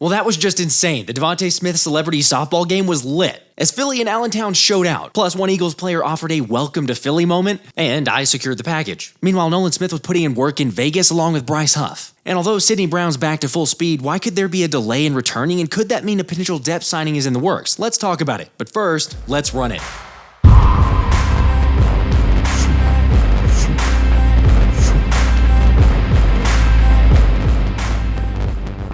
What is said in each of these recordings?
Well, that was just insane. The DeVonta Smith Celebrity Softball game was lit, as Philly and Allentown showed out. Plus, one Eagles player offered a welcome to Philly moment, and I secured the package. Meanwhile, Nolan Smith was putting in work in Vegas along with Bryce Huff. And although Sidney Brown's back to full speed, why could there be a delay in returning, and could that mean a potential depth signing is in the works? Let's talk about it. But first, let's run it.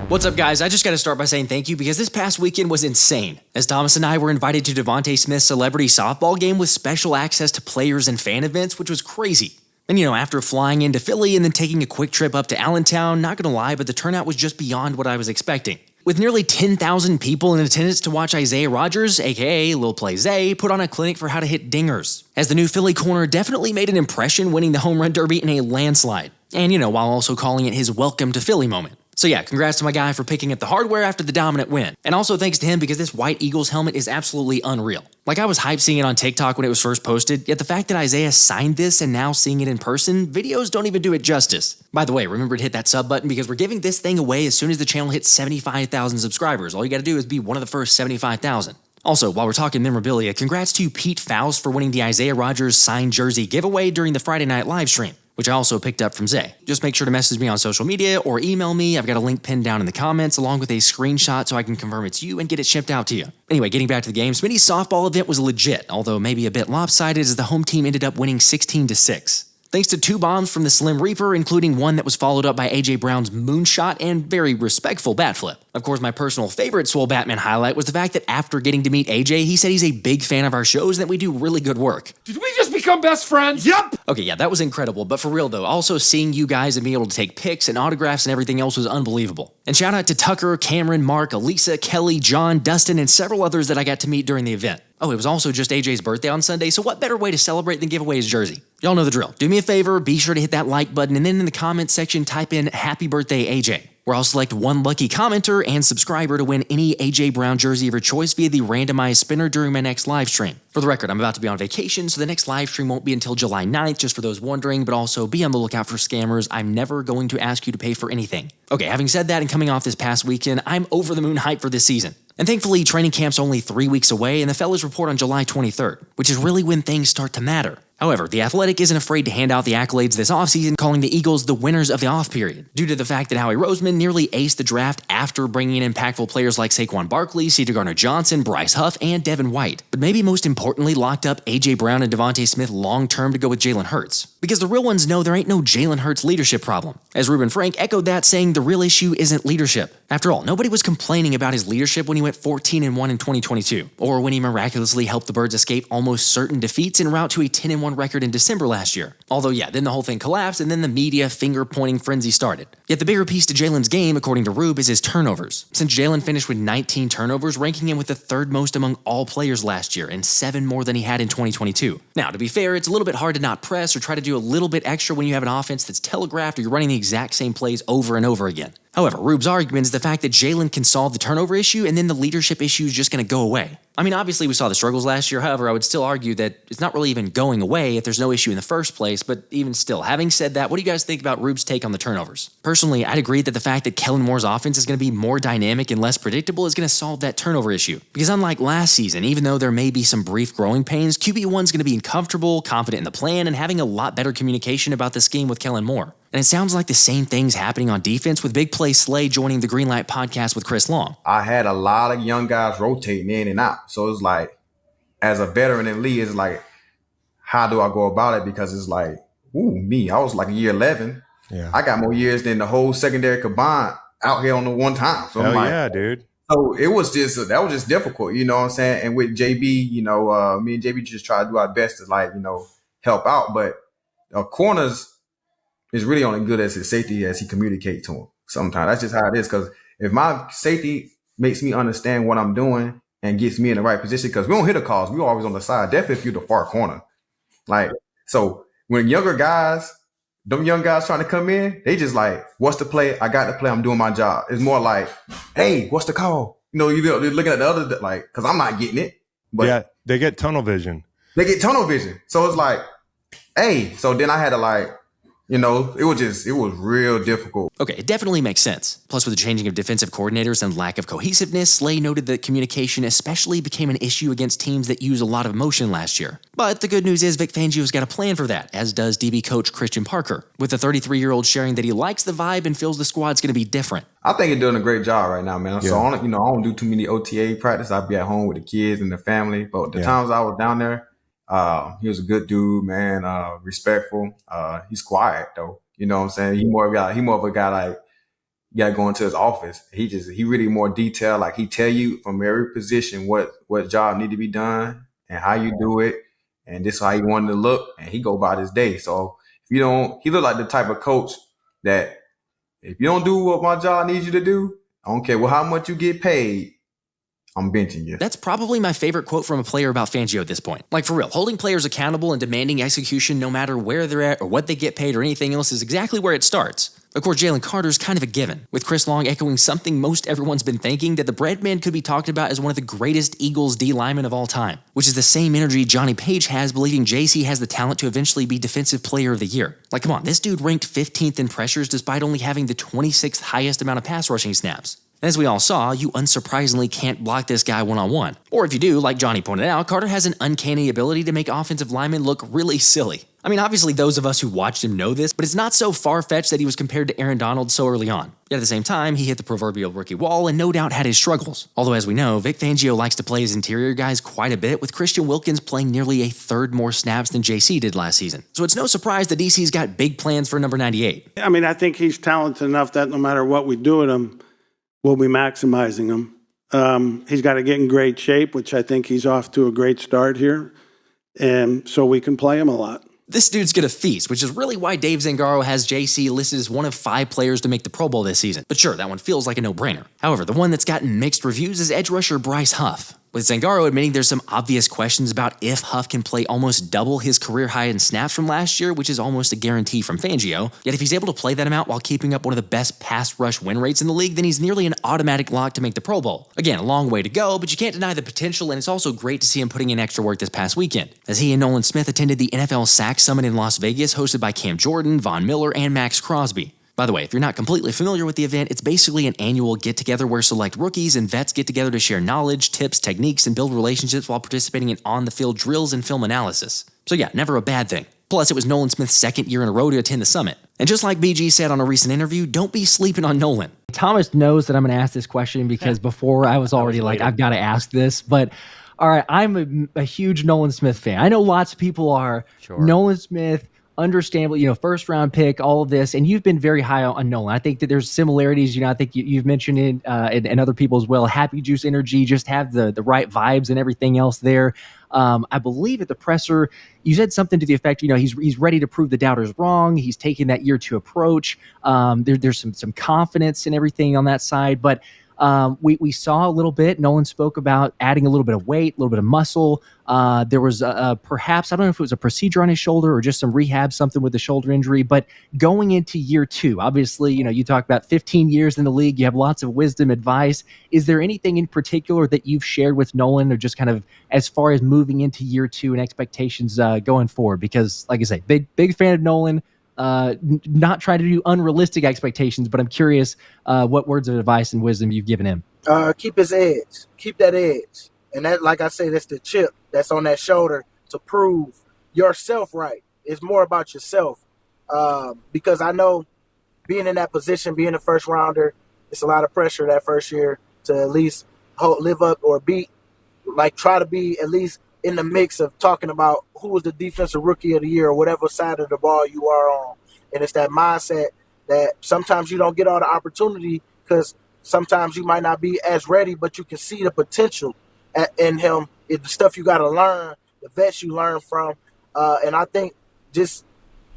What's up, guys? I just got to start by saying thank you because this past weekend was insane, as Thomas and I were invited to DeVonta Smith Celebrity Softball game with special access to players and fan events, which was crazy. And after flying into Philly and then taking a quick trip up to Allentown, not gonna lie, but the turnout was just beyond what I was expecting. With nearly 10,000 people in attendance to watch Isaiah Rodgers, aka Lil Play Zay, put on a clinic for how to hit dingers, as the new Philly corner definitely made an impression winning the home run derby in a landslide. And while also calling it his welcome to Philly moment. So yeah, congrats to my guy for picking up the hardware after the dominant win. And also thanks to him because this white Eagles helmet is absolutely unreal. Like, I was hyped seeing it on TikTok when it was first posted, yet the fact that Isaiah signed this and now seeing it in person, videos don't even do it justice. By the way, remember to hit that sub button because we're giving this thing away as soon as the channel hits 75,000 subscribers. All you gotta do is be one of the first 75,000. Also, while we're talking memorabilia, congrats to Pete Faust for winning the Isaiah Rodgers signed jersey giveaway during the Friday night live stream, which I also picked up from Zay. Just make sure to message me on social media or email me. I've got a link pinned down in the comments along with a screenshot so I can confirm it's you and get it shipped out to you. Anyway, getting back to the game, Smitty's softball event was legit, although maybe a bit lopsided as the home team ended up winning 16-6. Thanks to 2 bombs from the Slim Reaper, including one that was followed up by A.J. Brown's moonshot and very respectful bat flip. Of course, my personal favorite Swole Batman highlight was the fact that after getting to meet A.J., he said he's a big fan of our shows and that we do really good work. Did we just become best friends? Yep! Okay, yeah, that was incredible, but for real though, also seeing you guys and being able to take pics and autographs and everything else was unbelievable. And shout out to Tucker, Cameron, Mark, Elisa, Kelly, John, Dustin, and several others that I got to meet during the event. Oh, it was also just AJ's birthday on Sunday, so what better way to celebrate than give away his jersey? Y'all know the drill. Do me a favor, be sure to hit that like button, and then in the comments section, type in Happy Birthday AJ, where I'll select one lucky commenter and subscriber to win any AJ Brown jersey of your choice via the randomized spinner during my next live stream. For the record, I'm about to be on vacation, so the next live stream won't be until July 9th, just for those wondering, but also be on the lookout for scammers. I'm never going to ask you to pay for anything. Okay, having said that and coming off this past weekend, I'm over the moon hyped for this season. And thankfully, training camp's only 3 weeks away, and the fellas report on July 23rd, which is really when things start to matter. However, The Athletic isn't afraid to hand out the accolades this offseason, calling the Eagles the winners of the off period, due to the fact that Howie Roseman nearly aced the draft after bringing in impactful players like Saquon Barkley, C.J. Gardner-Johnson, Bryce Huff, and Devin White, but maybe most importantly locked up A.J. Brown and DeVonta Smith long-term to go with Jalen Hurts. Because the real ones know there ain't no Jalen Hurts leadership problem, as Ruben Frank echoed that, saying the real issue isn't leadership. After all, nobody was complaining about his leadership when he went 14-1 in 2022, or when he miraculously helped the Birds escape almost certain defeats en route to a 10-1 record in December last year. Although yeah, then the whole thing collapsed and then the media finger-pointing frenzy started. Yet the bigger piece to Jalen's game, according to Rube, is his turnovers, since Jalen finished with 19 turnovers, ranking him with the 3rd most among all players last year and 7 more than he had in 2022. Now, to be fair, it's a little bit hard to not press or try to do a little bit extra when you have an offense that's telegraphed or you're running the exact same plays over and over again. However, Rube's argument is the fact that Jalen can solve the turnover issue and then the leadership issue is just going to go away. I mean, obviously we saw the struggles last year, however, I would still argue that it's not really even going away if there's no issue in the first place, but even still, having said that, what do you guys think about Rube's take on the turnovers? Personally, I'd agree that the fact that Kellen Moore's offense is going to be more dynamic and less predictable is going to solve that turnover issue. Because unlike last season, even though there may be some brief growing pains, QB1's going to be comfortable, confident in the plan, and having a lot better communication about the scheme with Kellen Moore. And it sounds like the same thing's happening on defense with Big Play Slay joining the Greenlight podcast with Chris Long. I had a lot of young guys rotating in and out. So it's like, as a veteran in league, it's like, how do I go about it? Because it's like, I was like year 11. Yeah. I got more years than the whole secondary combined out here on the one time. So Hell I'm like, yeah, dude. So it was just, that was just difficult, you know what I'm saying? And with JB, me and JB just try to do our best to help out. But corners is really only good as his safety as he communicates to him. Sometimes that's just how it is. Because if my safety makes me understand what I'm doing and gets me in the right position, because we don't hit the calls, we're always on the side. Definitely if you're the far corner. Like, so when them young guys trying to come in, they just like, what's the play? I got the play. I'm doing my job. It's more like, hey, what's the call? You're looking at the other, like, because I'm not getting it. But yeah, they get tunnel vision. So it's like, hey, so then I had to like It was real difficult. Okay, it definitely makes sense. Plus, with the changing of defensive coordinators and lack of cohesiveness, Slay noted that communication especially became an issue against teams that use a lot of emotion last year. But the good news is Vic Fangio's got a plan for that, as does DB coach Christian Parker, with the 33-year-old sharing that he likes the vibe and feels the squad's going to be different. I think he's doing a great job right now, man. Yeah. So, I don't do too many OTA practice. I'll be at home with the kids and the family. But the times I was down there, he was a good dude, man, respectful. He's quiet, though. You know what I'm saying? He more of a guy like you got to go into his office. He really more detailed. Like he tell you from every position what job need to be done and how you do it, and this is how you want it to look. And he go about his day. So he look like the type of coach that if you don't do what my job needs you to do, I don't care how much you get paid, I'm benching you. That's probably my favorite quote from a player about Fangio at this point. Like, for real, holding players accountable and demanding execution no matter where they're at or what they get paid or anything else is exactly where it starts. Of course, Jalen Carter's kind of a given, with Chris Long echoing something most everyone's been thinking, that the Breadman could be talked about as one of the greatest Eagles D linemen of all time, which is the same energy Johnny Page has, believing JC has the talent to eventually be Defensive Player of the Year. Like, come on, this dude ranked 15th in pressures despite only having the 26th highest amount of pass rushing snaps. As we all saw, you unsurprisingly can't block this guy one-on-one. Or if you do, like Johnny pointed out, Carter has an uncanny ability to make offensive linemen look really silly. I mean, obviously those of us who watched him know this, but it's not so far-fetched that he was compared to Aaron Donald so early on. Yet at the same time, he hit the proverbial rookie wall and no doubt had his struggles. Although as we know, Vic Fangio likes to play his interior guys quite a bit, with Christian Wilkins playing nearly a third more snaps than JC did last season. So it's no surprise that DC's got big plans for number 98. I mean, I think he's talented enough that no matter what we do with him, we'll be maximizing him. He's got to get in great shape, which I think he's off to a great start here, and so we can play him a lot. This dude's gonna feast, which is really why Dave Zangaro has JC listed as one of 5 players to make the Pro Bowl this season. But sure, that one feels like a no-brainer. However, the one that's gotten mixed reviews is edge rusher Bryce Huff, with Zangaro admitting there's some obvious questions about if Huff can play almost double his career high in snaps from last year, which is almost a guarantee from Fangio. Yet if he's able to play that amount while keeping up one of the best pass rush win rates in the league, then he's nearly an automatic lock to make the Pro Bowl. Again, a long way to go, but you can't deny the potential, and it's also great to see him putting in extra work this past weekend, as he and Nolan Smith attended the NFL Sack Summit in Las Vegas, hosted by Cam Jordan, Von Miller, and Max Crosby. By the way, if you're not completely familiar with the event, it's basically an annual get-together where select rookies and vets get together to share knowledge, tips, techniques, and build relationships while participating in on-the-field drills and film analysis. So yeah, never a bad thing. Plus, it was Nolan Smith's second year in a row to attend the summit. And just like BG said on a recent interview, don't be sleeping on Nolan. Thomas knows that I'm going to ask this question because before I was already like, I've got to ask this, but all right, I'm a huge Nolan Smith fan. I know lots of people are. Sure. Nolan Smith, understandably, first round pick, all of this, and you've been very high on Nolan. I think that there's similarities. I think you've mentioned it, and other people as well. Happy juice energy, just have the right vibes and everything else there. I believe at the presser, you said something to the effect, he's ready to prove the doubters wrong. He's taking that year 2 approach. There's some confidence and everything on that side, but we saw a little bit. Nolan spoke about adding a little bit of weight, a little bit of muscle. There was perhaps, I don't know if it was a procedure on his shoulder or just some rehab, something with the shoulder injury, but going into year 2, obviously, you talk about 15 years in the league, you have lots of wisdom, advice. Is there anything in particular that you've shared with Nolan, or just kind of as far as moving into year 2 and expectations going forward? Because like I say, big fan of Nolan. Not trying to do unrealistic expectations, but I'm curious what words of advice and wisdom you've given him. Keep his edge. Keep that edge. And that, like I say, that's the chip that's on that shoulder to prove yourself right. It's more about yourself. Because I know being in that position, being a first rounder, it's a lot of pressure that first year to at least live up or beat, try to be at least in the mix of talking about who was the defensive rookie of the year or whatever side of the ball you are on. And it's that mindset that sometimes you don't get all the opportunity because sometimes you might not be as ready, but you can see the potential in him. It's the stuff you got to learn, the vets you learn from. And I think just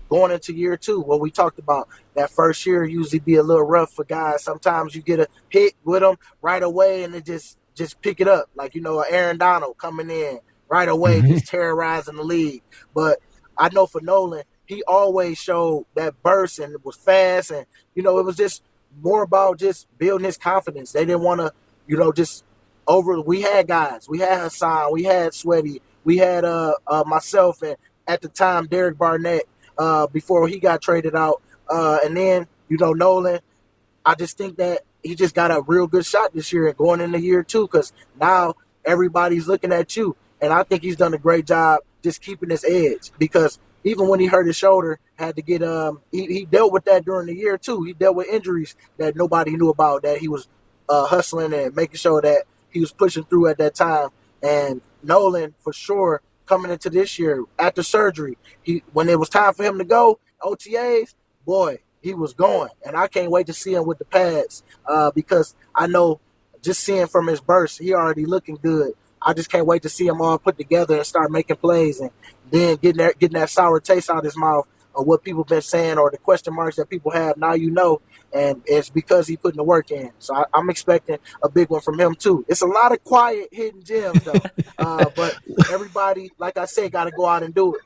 going into year 2, what we talked about, that first year usually be a little rough for guys. Sometimes you get a hit with them right away and it just pick it up. Aaron Donald coming in right away, just terrorizing the league. But I know for Nolan, he always showed that burst and was fast. And, it was just more about just building his confidence. They didn't want to, we had guys. We had Hassan. We had Sweaty. We had myself and at the time Derek Barnett. before he got traded out. And then, Nolan, I just think that he just got a real good shot this year and going into year 2 because now everybody's looking at you. And I think he's done a great job just keeping his edge because even when he hurt his shoulder, had to get he dealt with that during the year too. He dealt with injuries that nobody knew about, that he was hustling and making sure that he was pushing through at that time. And Nolan, for sure, coming into this year after surgery, when it was time for him to go, OTAs, boy, he was going. And I can't wait to see him with the pads because I know just seeing from his burst, he already looking good. I just can't wait to see them all put together and start making plays and then getting that sour taste out of his mouth of what people been saying or the question marks that people have. Now and it's because he putting the work in. So I'm expecting a big one from him too. It's a lot of quiet hidden gems though, but everybody, like I said, got to go out and do it.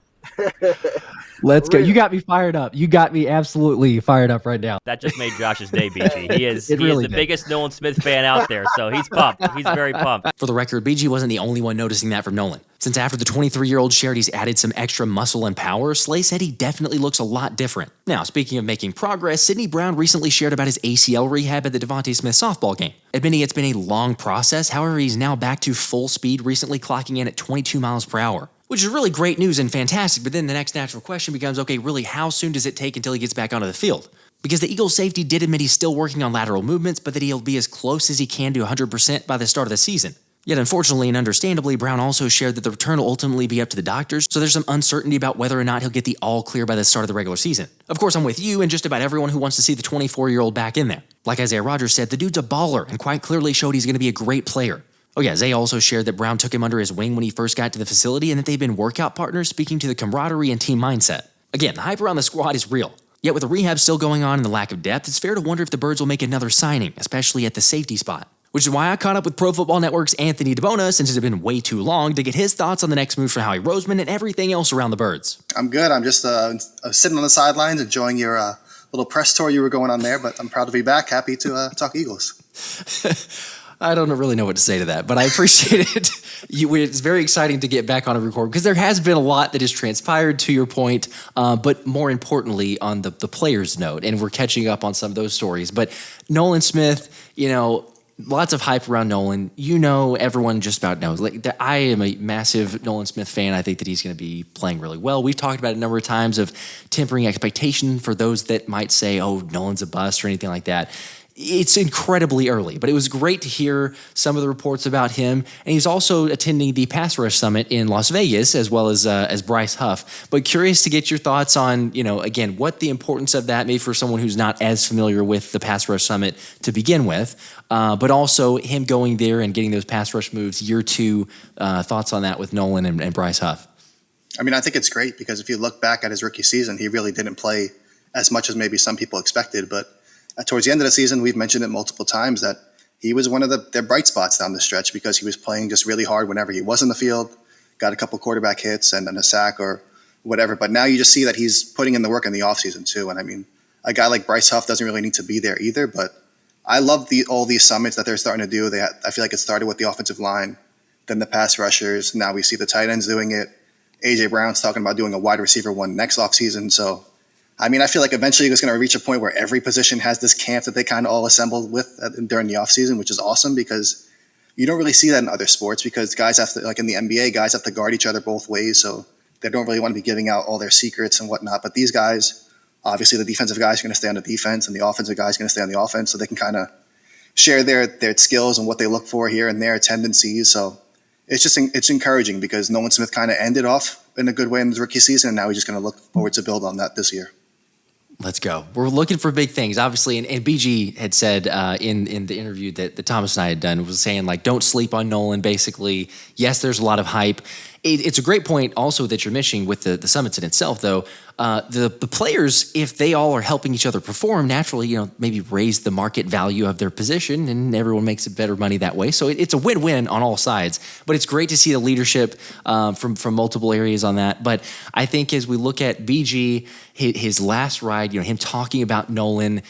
Let's go. You got me fired up. You got me absolutely fired up right now. That just made Josh's day, BG. He is the biggest Nolan Smith fan out there, so he's pumped. He's very pumped. For the record, BG wasn't the only one noticing that from Nolan. Since after the 23-year-old shared he's added some extra muscle and power, Slay said he definitely looks a lot different. Now, speaking of making progress, Sidney Brown recently shared about his ACL rehab at the DeVonta Smith Softball game. Admitting it's been a long process, however, he's now back to full speed, recently clocking in at 22 miles per hour. Which is really great news and fantastic, but then the next natural question becomes, okay, really, how soon does it take until he gets back onto the field? Because the Eagles safety did admit he's still working on lateral movements, but that he'll be as close as he can to 100% by the start of the season. Yet unfortunately and understandably, Brown also shared that the return will ultimately be up to the doctors, so there's some uncertainty about whether or not he'll get the all clear by the start of the regular season. Of course, I'm with you and just about everyone who wants to see the 24-year-old back in there. Like Isaiah Rodgers said, the dude's a baller and quite clearly showed he's going to be a great player. Oh yeah, Zay also shared that Brown took him under his wing when he first got to the facility and that they've been workout partners, speaking to the camaraderie and team mindset. Again, the hype around the squad is real. Yet with the rehab still going on and the lack of depth, it's fair to wonder if the Birds will make another signing, especially at the safety spot. Which is why I caught up with Pro Football Network's Anthony DiBona, since it had been way too long, to get his thoughts on the next move for Howie Roseman and everything else around the Birds. I'm good. I'm just sitting on the sidelines enjoying your little press tour you were going on there, but I'm proud to be back. Happy to talk Eagles. I don't really know what to say to that, but I appreciate it. It's very exciting to get back on a record because there has been a lot that has transpired, to your point, but more importantly on the players' note, and we're catching up on some of those stories. But Nolan Smith, lots of hype around Nolan. Everyone just about knows. I am a massive Nolan Smith fan. I think that he's going to be playing really well. We've talked about it a number of times of tempering expectation for those that might say, oh, Nolan's a bust or anything like that. It's incredibly early, but it was great to hear some of the reports about him. And he's also attending the Pass Rush Summit in Las Vegas, as well as Bryce Huff. But curious to get your thoughts on, again, what the importance of that may for someone who's not as familiar with the Pass Rush Summit to begin with, but also him going there and getting those pass rush moves year 2. Thoughts on that with Nolan and Bryce Huff? I mean, I think it's great because if you look back at his rookie season, he really didn't play as much as maybe some people expected, but towards the end of the season, we've mentioned it multiple times that he was one of their bright spots down the stretch because he was playing just really hard whenever he was in the field, got a couple quarterback hits and a sack or whatever. But now you just see that he's putting in the work in the offseason too. And I mean, a guy like Bryce Huff doesn't really need to be there either. But I love all these summits that they're starting to do. I feel like it started with the offensive line, then the pass rushers. Now we see the tight ends doing it. A.J. Brown's talking about doing a wide receiver one next offseason. So I mean, I feel like eventually it's going to reach a point where every position has this camp that they kind of all assemble with during the offseason, which is awesome because you don't really see that in other sports because guys have to, like in the NBA, guys have to guard each other both ways. So they don't really want to be giving out all their secrets and whatnot. But these guys, obviously the defensive guys are going to stay on the defense and the offensive guys are going to stay on the offense. So they can kind of share their skills and what they look for here and their tendencies. So it's encouraging because Nolan Smith kind of ended off in a good way in his rookie season. And now he's just going to look forward to build on that this year. Let's go. We're looking for big things, obviously. And BG had said in the interview that Thomas and I had done, was saying, don't sleep on Nolan, basically. Yes, there's a lot of hype. It's a great point also that you're mentioning with the summits in itself, though. The players, if they all are helping each other perform, naturally, maybe raise the market value of their position, and everyone makes better money that way. So it's a win-win on all sides. But it's great to see the leadership from multiple areas on that. But I think as we look at BG, his last ride, him talking about Nolan,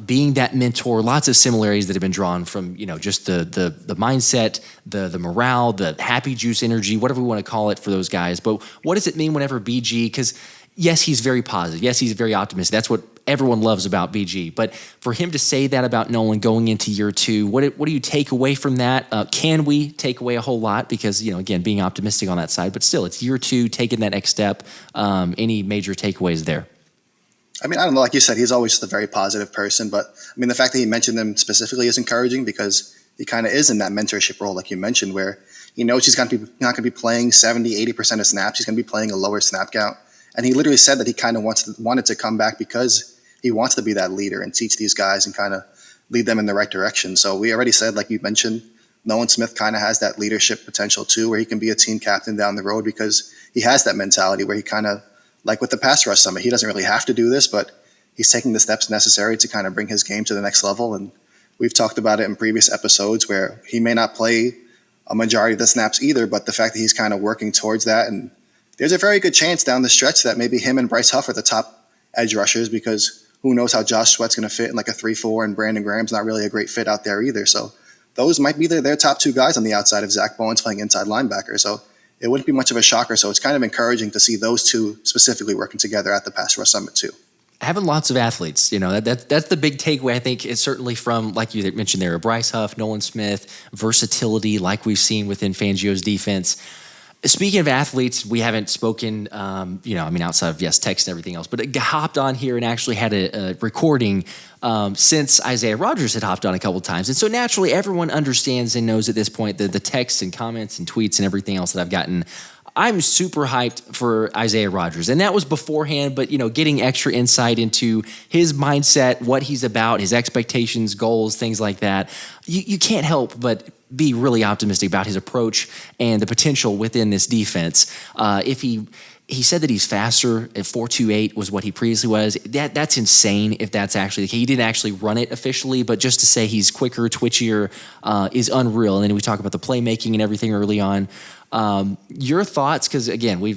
being that mentor, lots of similarities that have been drawn from, just the mindset, the morale, the happy juice energy, whatever we want to call it for those guys. But what does it mean whenever BG, because yes, he's very positive. Yes, he's very optimistic. That's what everyone loves about BG. But for him to say that about Nolan going into year 2, what do you take away from that? Can we take away a whole lot? Because, again, being optimistic on that side, but still, it's year 2, taking that next step. Any major takeaways there? I mean, I don't know. Like you said, he's always just a very positive person. But, I mean, the fact that he mentioned them specifically is encouraging because he kind of is in that mentorship role, like you mentioned, where he knows he's not going to be playing 70, 80% of snaps. He's going to be playing a lower snap count. And he literally said that he kind of wanted to come back because he wants to be that leader and teach these guys and kind of lead them in the right direction. So we already said, like you mentioned, Nolan Smith kind of has that leadership potential too, where he can be a team captain down the road because he has that mentality where he kind of, like with the pass rush summit, he doesn't really have to do this, but he's taking the steps necessary to kind of bring his game to the next level. And we've talked about it in previous episodes where he may not play a majority of the snaps either, but the fact that he's kind of working towards that. And there's a very good chance down the stretch that maybe him and Bryce Huff are the top edge rushers because who knows how Josh Sweat's going to fit in like a 3-4, and Brandon Graham's not really a great fit out there either. So those might be their top 2 guys on the outside of Zach Bowens playing inside linebacker. So it wouldn't be much of a shocker. So it's kind of encouraging to see those 2 specifically working together at the Pass Rush Summit too. Having lots of athletes, that's the big takeaway. I think it's certainly from, like you mentioned there, Bryce Huff, Nolan Smith, versatility like we've seen within Fangio's defense. Speaking of athletes, we haven't spoken, outside of, text and everything else, but hopped on here and actually had a recording since Isaiah Rodgers had hopped on a couple of times. And so naturally, everyone understands and knows at this point the texts and comments and tweets and everything else that I've gotten. I'm super hyped for Isaiah Rodgers, and that was beforehand, but, getting extra insight into his mindset, what he's about, his expectations, goals, things like that. You can't help but be really optimistic about his approach and the potential within this defense. If he said that he's faster at 4.28 was what he previously was. That's insane if that's actually the case. He didn't actually run it officially, but just to say he's quicker, twitchier is unreal. And then we talk about the playmaking and everything early on. Your thoughts, because again, we've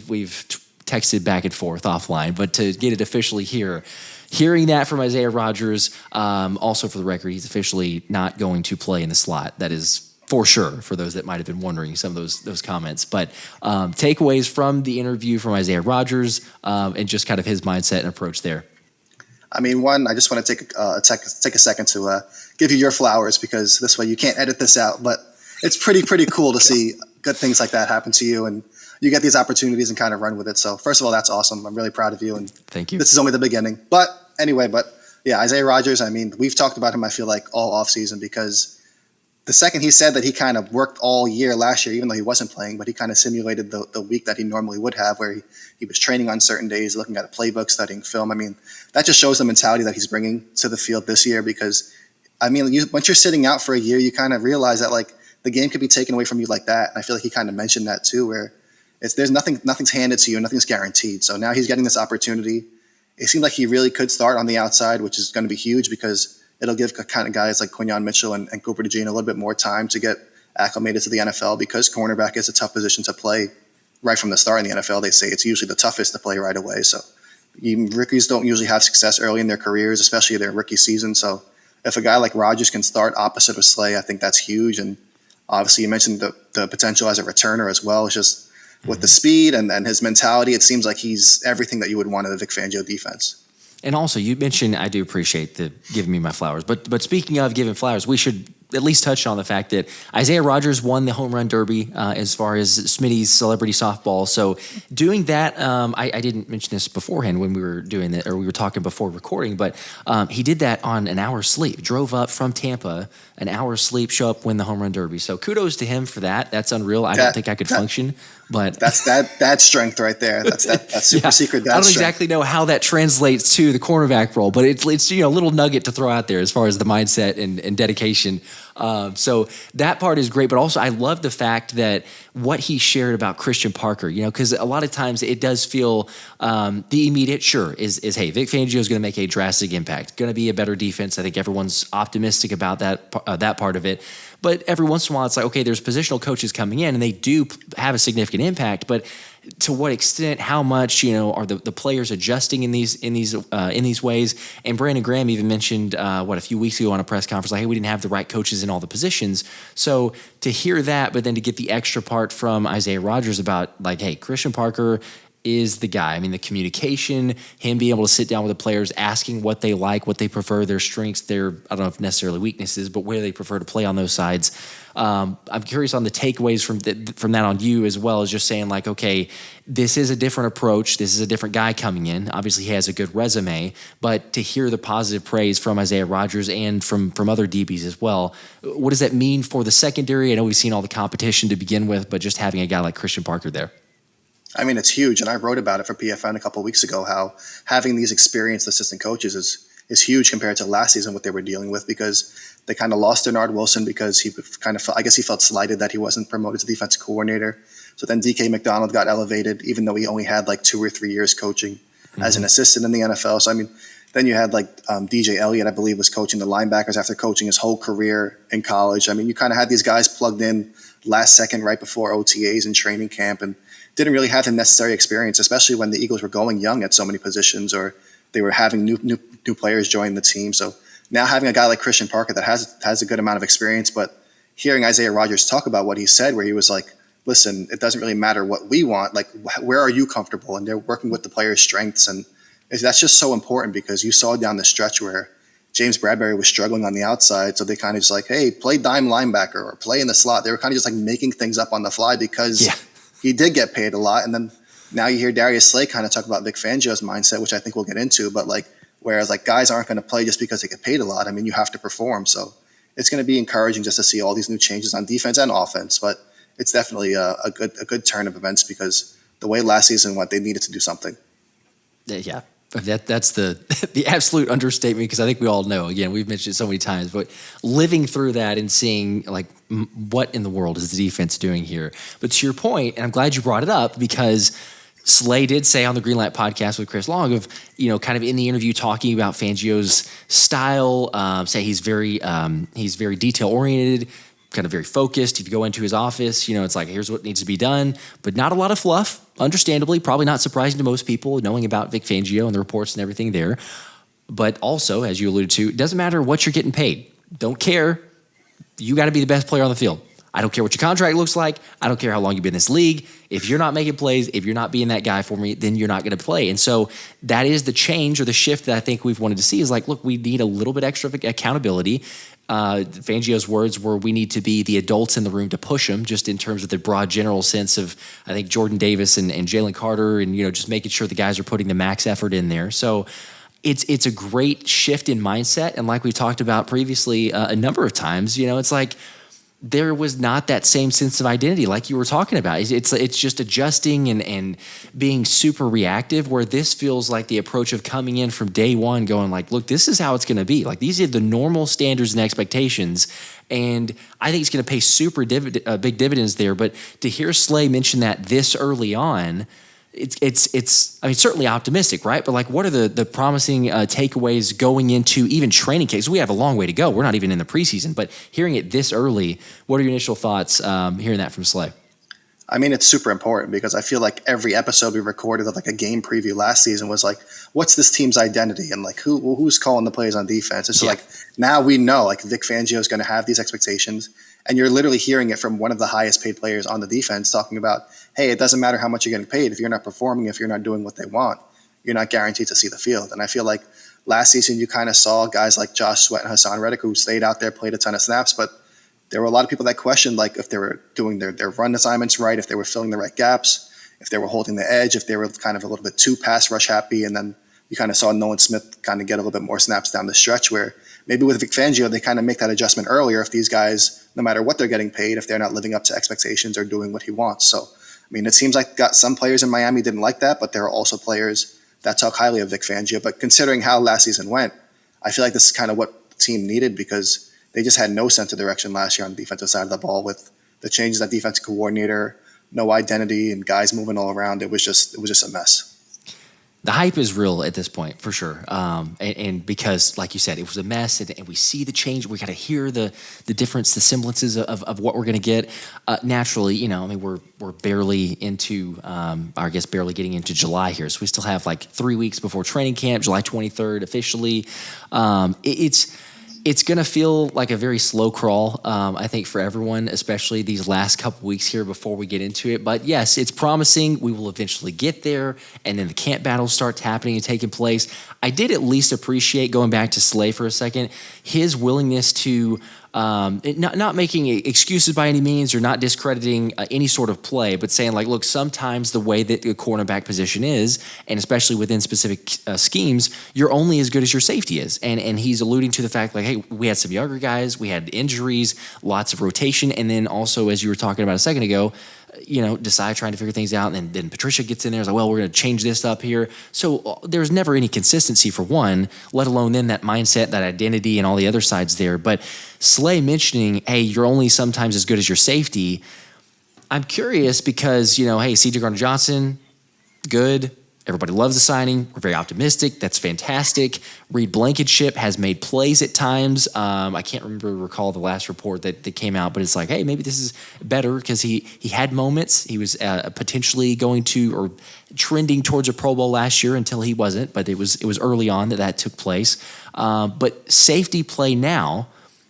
texted back and forth offline, but to get it officially here, hearing that from Isaiah Rodgers, also for the record, he's officially not going to play in the slot. That is for sure, for those that might have been wondering some of those comments. But takeaways from the interview from Isaiah Rodgers and just kind of his mindset and approach there. I mean, one, I just want to take a second to give you your flowers because this way you can't edit this out. But it's pretty cool to see good things like that happen to you, and you get these opportunities and kind of run with it. So first of all, that's awesome. I'm really proud of you, and thank you. This is only the beginning. But anyway, yeah, Isaiah Rodgers. I mean, we've talked about him. I feel like all offseason because the second he said that he kind of worked all year last year, even though he wasn't playing, but he kind of simulated the week that he normally would have where he was training on certain days, looking at a playbook, studying film. I mean, that just shows the mentality that he's bringing to the field this year because, I mean, once you're sitting out for a year, you kind of realize that, like, the game could be taken away from you like that. And I feel like he kind of mentioned that too, where there's nothing's handed to you, nothing's guaranteed. So now he's getting this opportunity. It seemed like he really could start on the outside, which is going to be huge because it'll give kind of guys like Quinyon Mitchell and Cooper DeJean a little bit more time to get acclimated to the NFL because cornerback is a tough position to play right from the start in the NFL. They say it's usually the toughest to play right away. So rookies don't usually have success early in their careers, especially their rookie season. So if a guy like Rodgers can start opposite of Slay, I think that's huge. And obviously you mentioned the potential as a returner as well. It's just with the speed and his mentality, it seems like he's everything that you would want in a Vic Fangio defense. And also, you mentioned, I do appreciate the giving me my flowers, but speaking of giving flowers, we should at least touch on the fact that Isaiah Rodgers won the home run derby as far as Smitty's Celebrity Softball. So doing that, I didn't mention this beforehand when we were doing that, or we were talking before recording, but he did that on an hour's sleep, drove up from Tampa, an hour's sleep, show up, win the home run derby. So kudos to him for that. That's unreal. I don't think I could function, but that's strength right there. That's super secret. I don't exactly know how that translates to the cornerback role, but it's a little nugget to throw out there as far as the mindset and dedication. So that part is great, but also I love the fact that what he shared about Christian Parker, because a lot of times it does feel the immediate is hey, Vic Fangio is going to make a drastic impact, going to be a better defense. I think everyone's optimistic about that part of it. But every once in a while, it's like, okay, there's positional coaches coming in, and they do have a significant impact. But to what extent, how much, are the players adjusting in these ways? And Brandon Graham even mentioned a few weeks ago on a press conference, like, hey, we didn't have the right coaches in all the positions. So to hear that, but then to get the extra part from Isaiah Rodgers about, like, hey, Christian Parker, is the guy. I mean, the communication, him being able to sit down with the players, asking what they like, what they prefer, their strengths, their, I don't know if necessarily weaknesses, but where they prefer to play on those sides. I'm curious on the takeaways from that on you, as well as just saying like, okay, this is a different approach. This is a different guy coming in. Obviously, he has a good resume, but to hear the positive praise from Isaiah Rodgers and from other DBs as well, what does that mean for the secondary? I know we've seen all the competition to begin with, but just having a guy like Christian Parker there. I mean, it's huge, and I wrote about it for PFN a couple of weeks ago, how having these experienced assistant coaches is huge compared to last season, what they were dealing with, because they kind of lost Denard Wilson because he kind of felt, I guess he felt slighted that he wasn't promoted to defensive coordinator. So then DK McDonald got elevated, even though he only had like 2 or 3 years coaching as an assistant in the NFL. So, I mean, then you had like DJ Elliott, I believe, was coaching the linebackers after coaching his whole career in college. I mean, you kind of had these guys plugged in last second right before OTAs and training camp, and didn't really have the necessary experience, especially when the Eagles were going young at so many positions, or they were having new players join the team. So now having a guy like Christian Parker that has a good amount of experience, but hearing Isaiah Rodgers talk about what he said, where he was like, listen, it doesn't really matter what we want. Like, where are you comfortable? And they're working with the players' strengths. And that's just so important, because you saw down the stretch where James Bradbury was struggling on the outside. So they kind of just like, hey, play dime linebacker or play in the slot. They were kind of just like making things up on the fly because he did get paid a lot. And then now you hear Darius Slay kind of talk about Vic Fangio's mindset, which I think we'll get into. But like, whereas like guys aren't going to play just because they get paid a lot. I mean, you have to perform. So it's going to be encouraging just to see all these new changes on defense and offense. But it's definitely a good turn of events, because the way last season went, they needed to do something. Yeah. That's the absolute understatement, because I think we all know, again, we've mentioned it so many times, but living through that and seeing like what in the world is the defense doing here. But to your point, and I'm glad you brought it up, because Slay did say on the Greenlight podcast with Chris Long of, kind of in the interview talking about Fangio's style, say he's very detail oriented, kind of very focused. If you go into his office, it's like, here's what needs to be done, but not a lot of fluff, understandably, probably not surprising to most people knowing about Vic Fangio and the reports and everything there. But also, as you alluded to, it doesn't matter what you're getting paid. Don't care. You got to be the best player on the field. I don't care what your contract looks like. I don't care how long you've been in this league. If you're not making plays, if you're not being that guy for me, then you're not going to play. And so that is the change, or the shift that I think we've wanted to see, is like, look, we need a little bit extra accountability. Fangio's words were, we need to be the adults in the room to push them, just in terms of the broad general sense of, I think, Jordan Davis and Jalen Carter, and just making sure the guys are putting the max effort in there. So it's a great shift in mindset. And like we talked about previously a number of times, it's like there was not that same sense of identity like you were talking about. It's just adjusting and being super reactive, where this feels like the approach of coming in from day one going like, look, this is how it's going to be. Like, these are the normal standards and expectations. And I think it's going to pay super big dividends there. But to hear Slay mention that this early on, it's I mean, certainly optimistic, right? But like, what are the promising takeaways going into even training camps? We have a long way to go. We're not even in the preseason, but hearing it this early, what are your initial thoughts hearing that from Slay? I mean, it's super important, because I feel like every episode we recorded of like a game preview last season was like, what's this team's identity? And like, who's calling the plays on defense? It's like, now we know like Vic Fangio is going to have these expectations, and you're literally hearing it from one of the highest paid players on the defense talking about, hey, it doesn't matter how much you're getting paid. If you're not performing, if you're not doing what they want, you're not guaranteed to see the field. And I feel like last season you kind of saw guys like Josh Sweat and Hassan Reddick who stayed out there, played a ton of snaps, but there were a lot of people that questioned like if they were doing their run assignments right, if they were filling the right gaps, if they were holding the edge, if they were kind of a little bit too pass rush happy. And then you kind of saw Nolan Smith kind of get a little bit more snaps down the stretch, where maybe with Vic Fangio, they kind of make that adjustment earlier if these guys, no matter what they're getting paid, if they're not living up to expectations or doing what he wants. So, I mean, it seems like some players in Miami didn't like that, but there are also players that talk highly of Vic Fangio. But considering how last season went, I feel like this is kind of what the team needed, because they just had no sense of direction last year on the defensive side of the ball, with the changes at defensive coordinator, no identity, and guys moving all around. It was just a mess. The hype is real at this point, for sure. And because, like you said, it was a mess, and we see the change. We got to hear the difference, the semblances of what we're going to get. Naturally, I mean, we're barely into, I guess, barely getting into July here. So we still have like 3 weeks before training camp, July 23rd officially. It's going to feel like a very slow crawl, I think, for everyone, especially these last couple weeks here before we get into it. But yes, it's promising. We will eventually get there, and then the camp battles start happening and taking place. I did at least appreciate, going back to Slay for a second, his willingness to not making excuses by any means or not discrediting any sort of play, but saying like, look, sometimes the way that the cornerback position is, and especially within specific schemes, you're only as good as your safety is. And he's alluding to the fact like, hey, we had some younger guys, we had injuries, lots of rotation, and then also, as you were talking about a second ago, Desai trying to figure things out, and then Patricia gets in there. It's like, well, we're going to change this up here. So there's never any consistency for one, let alone then that mindset, that identity, and all the other sides there. But Slay mentioning, hey, you're only sometimes as good as your safety. I'm curious because, hey, C.J. Gardner-Johnson, good. Everybody loves the signing. We're very optimistic. That's fantastic. Reed Blankenship has made plays at times. I can't recall the last report that came out, but it's like, hey, maybe this is better because he had moments. He was potentially going to or trending towards a Pro Bowl last year until he wasn't, but it was early on that took place. But safety play now,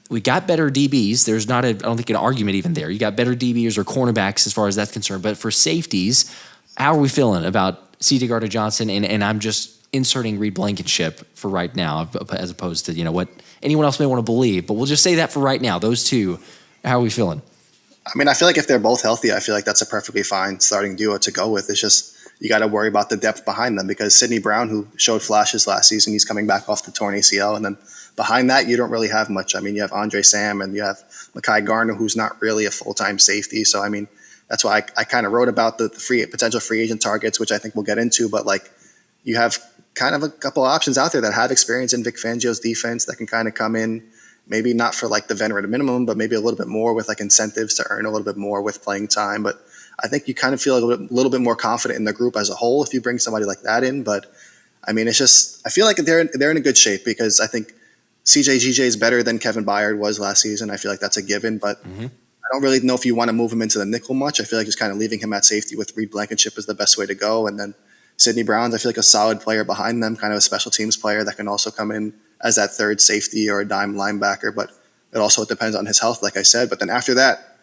we got better DBs. There's not I don't think an argument even there. You got better DBs or cornerbacks as far as that's concerned. But for safeties, how are we feeling about C.J. Gardner-Johnson, and I'm just inserting Reed Blankenship for right now, as opposed to what anyone else may want to believe. But we'll just say that for right now. Those two, how are we feeling? I mean, I feel like if they're both healthy, I feel like that's a perfectly fine starting duo to go with. It's just you got to worry about the depth behind them because Sidney Brown, who showed flashes last season, he's coming back off the torn ACL, and then behind that, you don't really have much. I mean, you have Andre Sam and you have Mekhi Garner, who's not really a full-time safety. So, I mean, that's why I kind of wrote about the potential free agent targets, which I think we'll get into. But you have kind of a couple options out there that have experience in Vic Fangio's defense that can kind of come in, maybe not for the veteran minimum, but maybe a little bit more with incentives to earn a little bit more with playing time. But I think you kind of feel a little bit more confident in the group as a whole if you bring somebody like that in. But I mean, it's just I feel like they're in a good shape because I think CJ is better than Kevin Byard was last season. I feel like that's a given, but. I don't really know if you want to move him into the nickel much. I feel like just kind of leaving him at safety with Reed Blankenship is the best way to go. And then Sidney Brown, I feel like a solid player behind them, kind of a special teams player that can also come in as that third safety or a dime linebacker. But it also depends on his health, like I said. But then after that,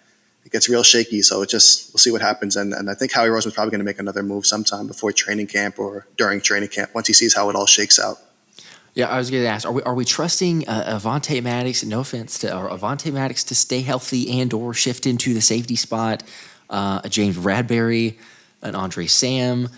it gets real shaky. So we'll see what happens. And I think Howie Roseman's probably going to make another move sometime before training camp or during training camp once he sees how it all shakes out. Yeah, I was going to ask, are we trusting Avonte Maddox, no offense to Avonte Maddox, to stay healthy and or shift into the safety spot, a James Bradbury, an Andre Sam?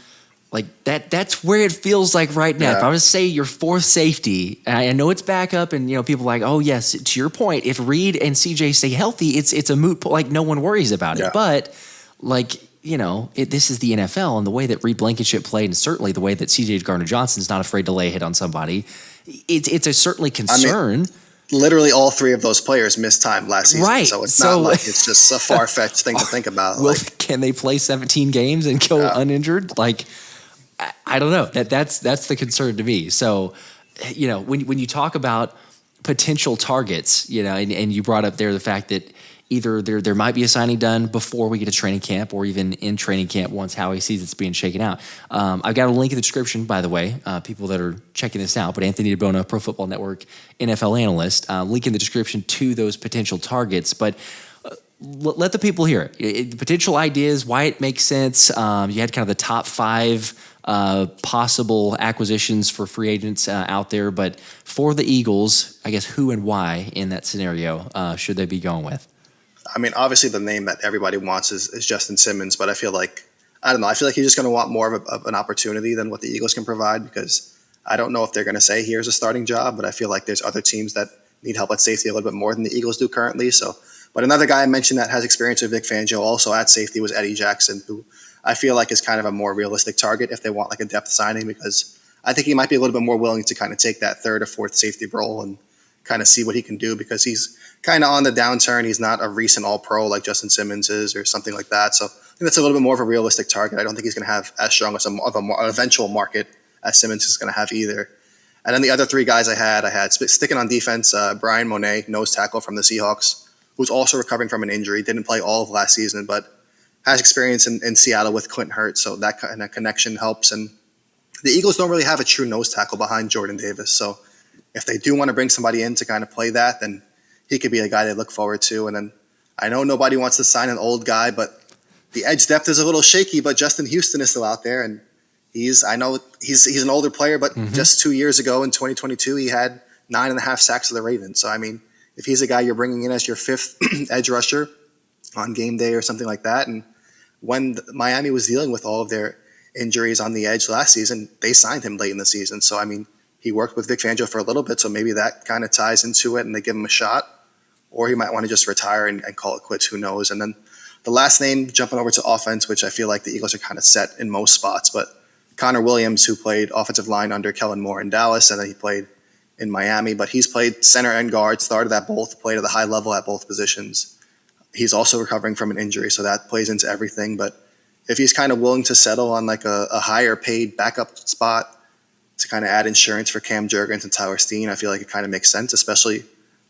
That's where it feels like right now. Yeah. If I was to say your fourth safety, and I know it's back up and people are like, oh yes, to your point, if Reed and CJ stay healthy, it's a moot point, no one worries about it. But this is the NFL, and the way that Reed Blankenship played, and certainly the way that C.J. Gardner-Johnson's not afraid to lay a hit on somebody, it's a certainly concern. I mean, literally all three of those players missed time last season, right? So it's not like it's just a far-fetched thing to think about. Well, can they play 17 games and go uninjured? I don't know. That's the concern to me. So, when you talk about potential targets, and you brought up there the fact that either there might be a signing done before we get to training camp or even in training camp once Howie sees it's being shaken out. I've got a link in the description, by the way, people that are checking this out, but Anthony DiBona, Pro Football Network NFL analyst, link in the description to those potential targets. But let the people hear it. Potential ideas, why it makes sense. You had kind of the top 5 possible acquisitions for free agents out there, but for the Eagles, I guess who and why in that scenario should they be going with? I mean, obviously the name that everybody wants is Justin Simmons, but I feel like he's just going to want more of an opportunity than what the Eagles can provide because I don't know if they're going to say here's a starting job, but I feel like there's other teams that need help at safety a little bit more than the Eagles do currently. So, but another guy I mentioned that has experience with Vic Fangio also at safety was Eddie Jackson, who I feel like is kind of a more realistic target if they want a depth signing because I think he might be a little bit more willing to kind of take that third or fourth safety role and kind of see what he can do because he's kind of on the downturn. He's not a recent All-Pro like Justin Simmons is or something like that. So I think that's a little bit more of a realistic target. I don't think he's going to have as strong of an eventual market as Simmons is going to have either. And then the other 3 guys I had sticking on defense, Brian Monet, nose tackle from the Seahawks, who's also recovering from an injury, didn't play all of last season, but has experience in Seattle with Clint Hurts. So that kind of connection helps. And the Eagles don't really have a true nose tackle behind Jordan Davis. So if they do want to bring somebody in to kind of play that, then he could be a guy they look forward to. And then I know nobody wants to sign an old guy, but the edge depth is a little shaky, but Justin Houston is still out there. And he's an older player, but just 2 years ago in 2022, he had 9.5 sacks for the Ravens. So, I mean, if he's a guy you're bringing in as your fifth edge rusher on game day or something like that, and when Miami was dealing with all of their injuries on the edge last season, they signed him late in the season. So, I mean, he worked with Vic Fangio for a little bit, so maybe that kind of ties into it and they give him a shot. Or he might want to just retire and call it quits, who knows. And then the last name, jumping over to offense, which I feel like the Eagles are kind of set in most spots, but Connor Williams, who played offensive line under Kellen Moore in Dallas, and then he played in Miami, but he's played center and guard, started at both, played at a high level at both positions. He's also recovering from an injury, so that plays into everything. But if he's kind of willing to settle on like a higher paid backup spot to kind of add insurance for Cam Jurgens and Tyler Steen, I feel like it kind of makes sense, especially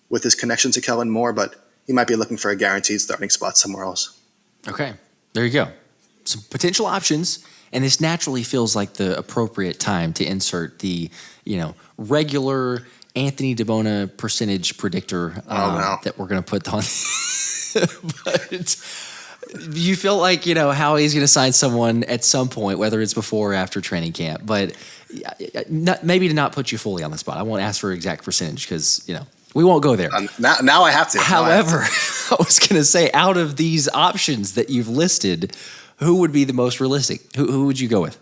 with his connection to Kellen Moore, but he might be looking for a guaranteed starting spot somewhere else. Okay, there you go. Some potential options, and this naturally feels like the appropriate time to insert the, regular Anthony DiBona percentage predictor that we're going to put on. But you feel like, Howie's going to sign someone at some point, whether it's before or after training camp, but maybe to not put you fully on the spot. I won't ask for exact percentage because, we won't go there. Now I have to. However, I was going to say, out of these options that you've listed, who would be the most realistic? Who would you go with?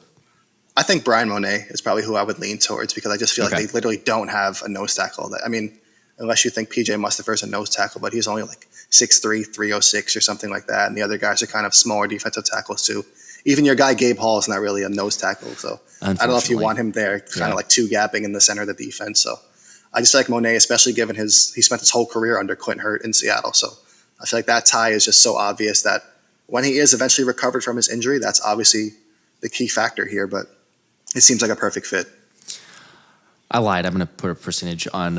I think Brian Monet is probably who I would lean towards because I just feel like they literally don't have a nose tackle. I mean, unless you think PJ Mustipher is a nose tackle, but he's only like 6'3", 306 or something like that. And the other guys are kind of smaller defensive tackles too. Even your guy Gabe Hall is not really a nose tackle. So I don't know if you want him there, kind of like two gapping in the center of the defense. So I just like Monet, especially given he spent his whole career under Clint Hurt in Seattle. So I feel like that tie is just so obvious that when he is eventually recovered from his injury, that's obviously the key factor here. But it seems like a perfect fit. I lied. I'm going to put a percentage on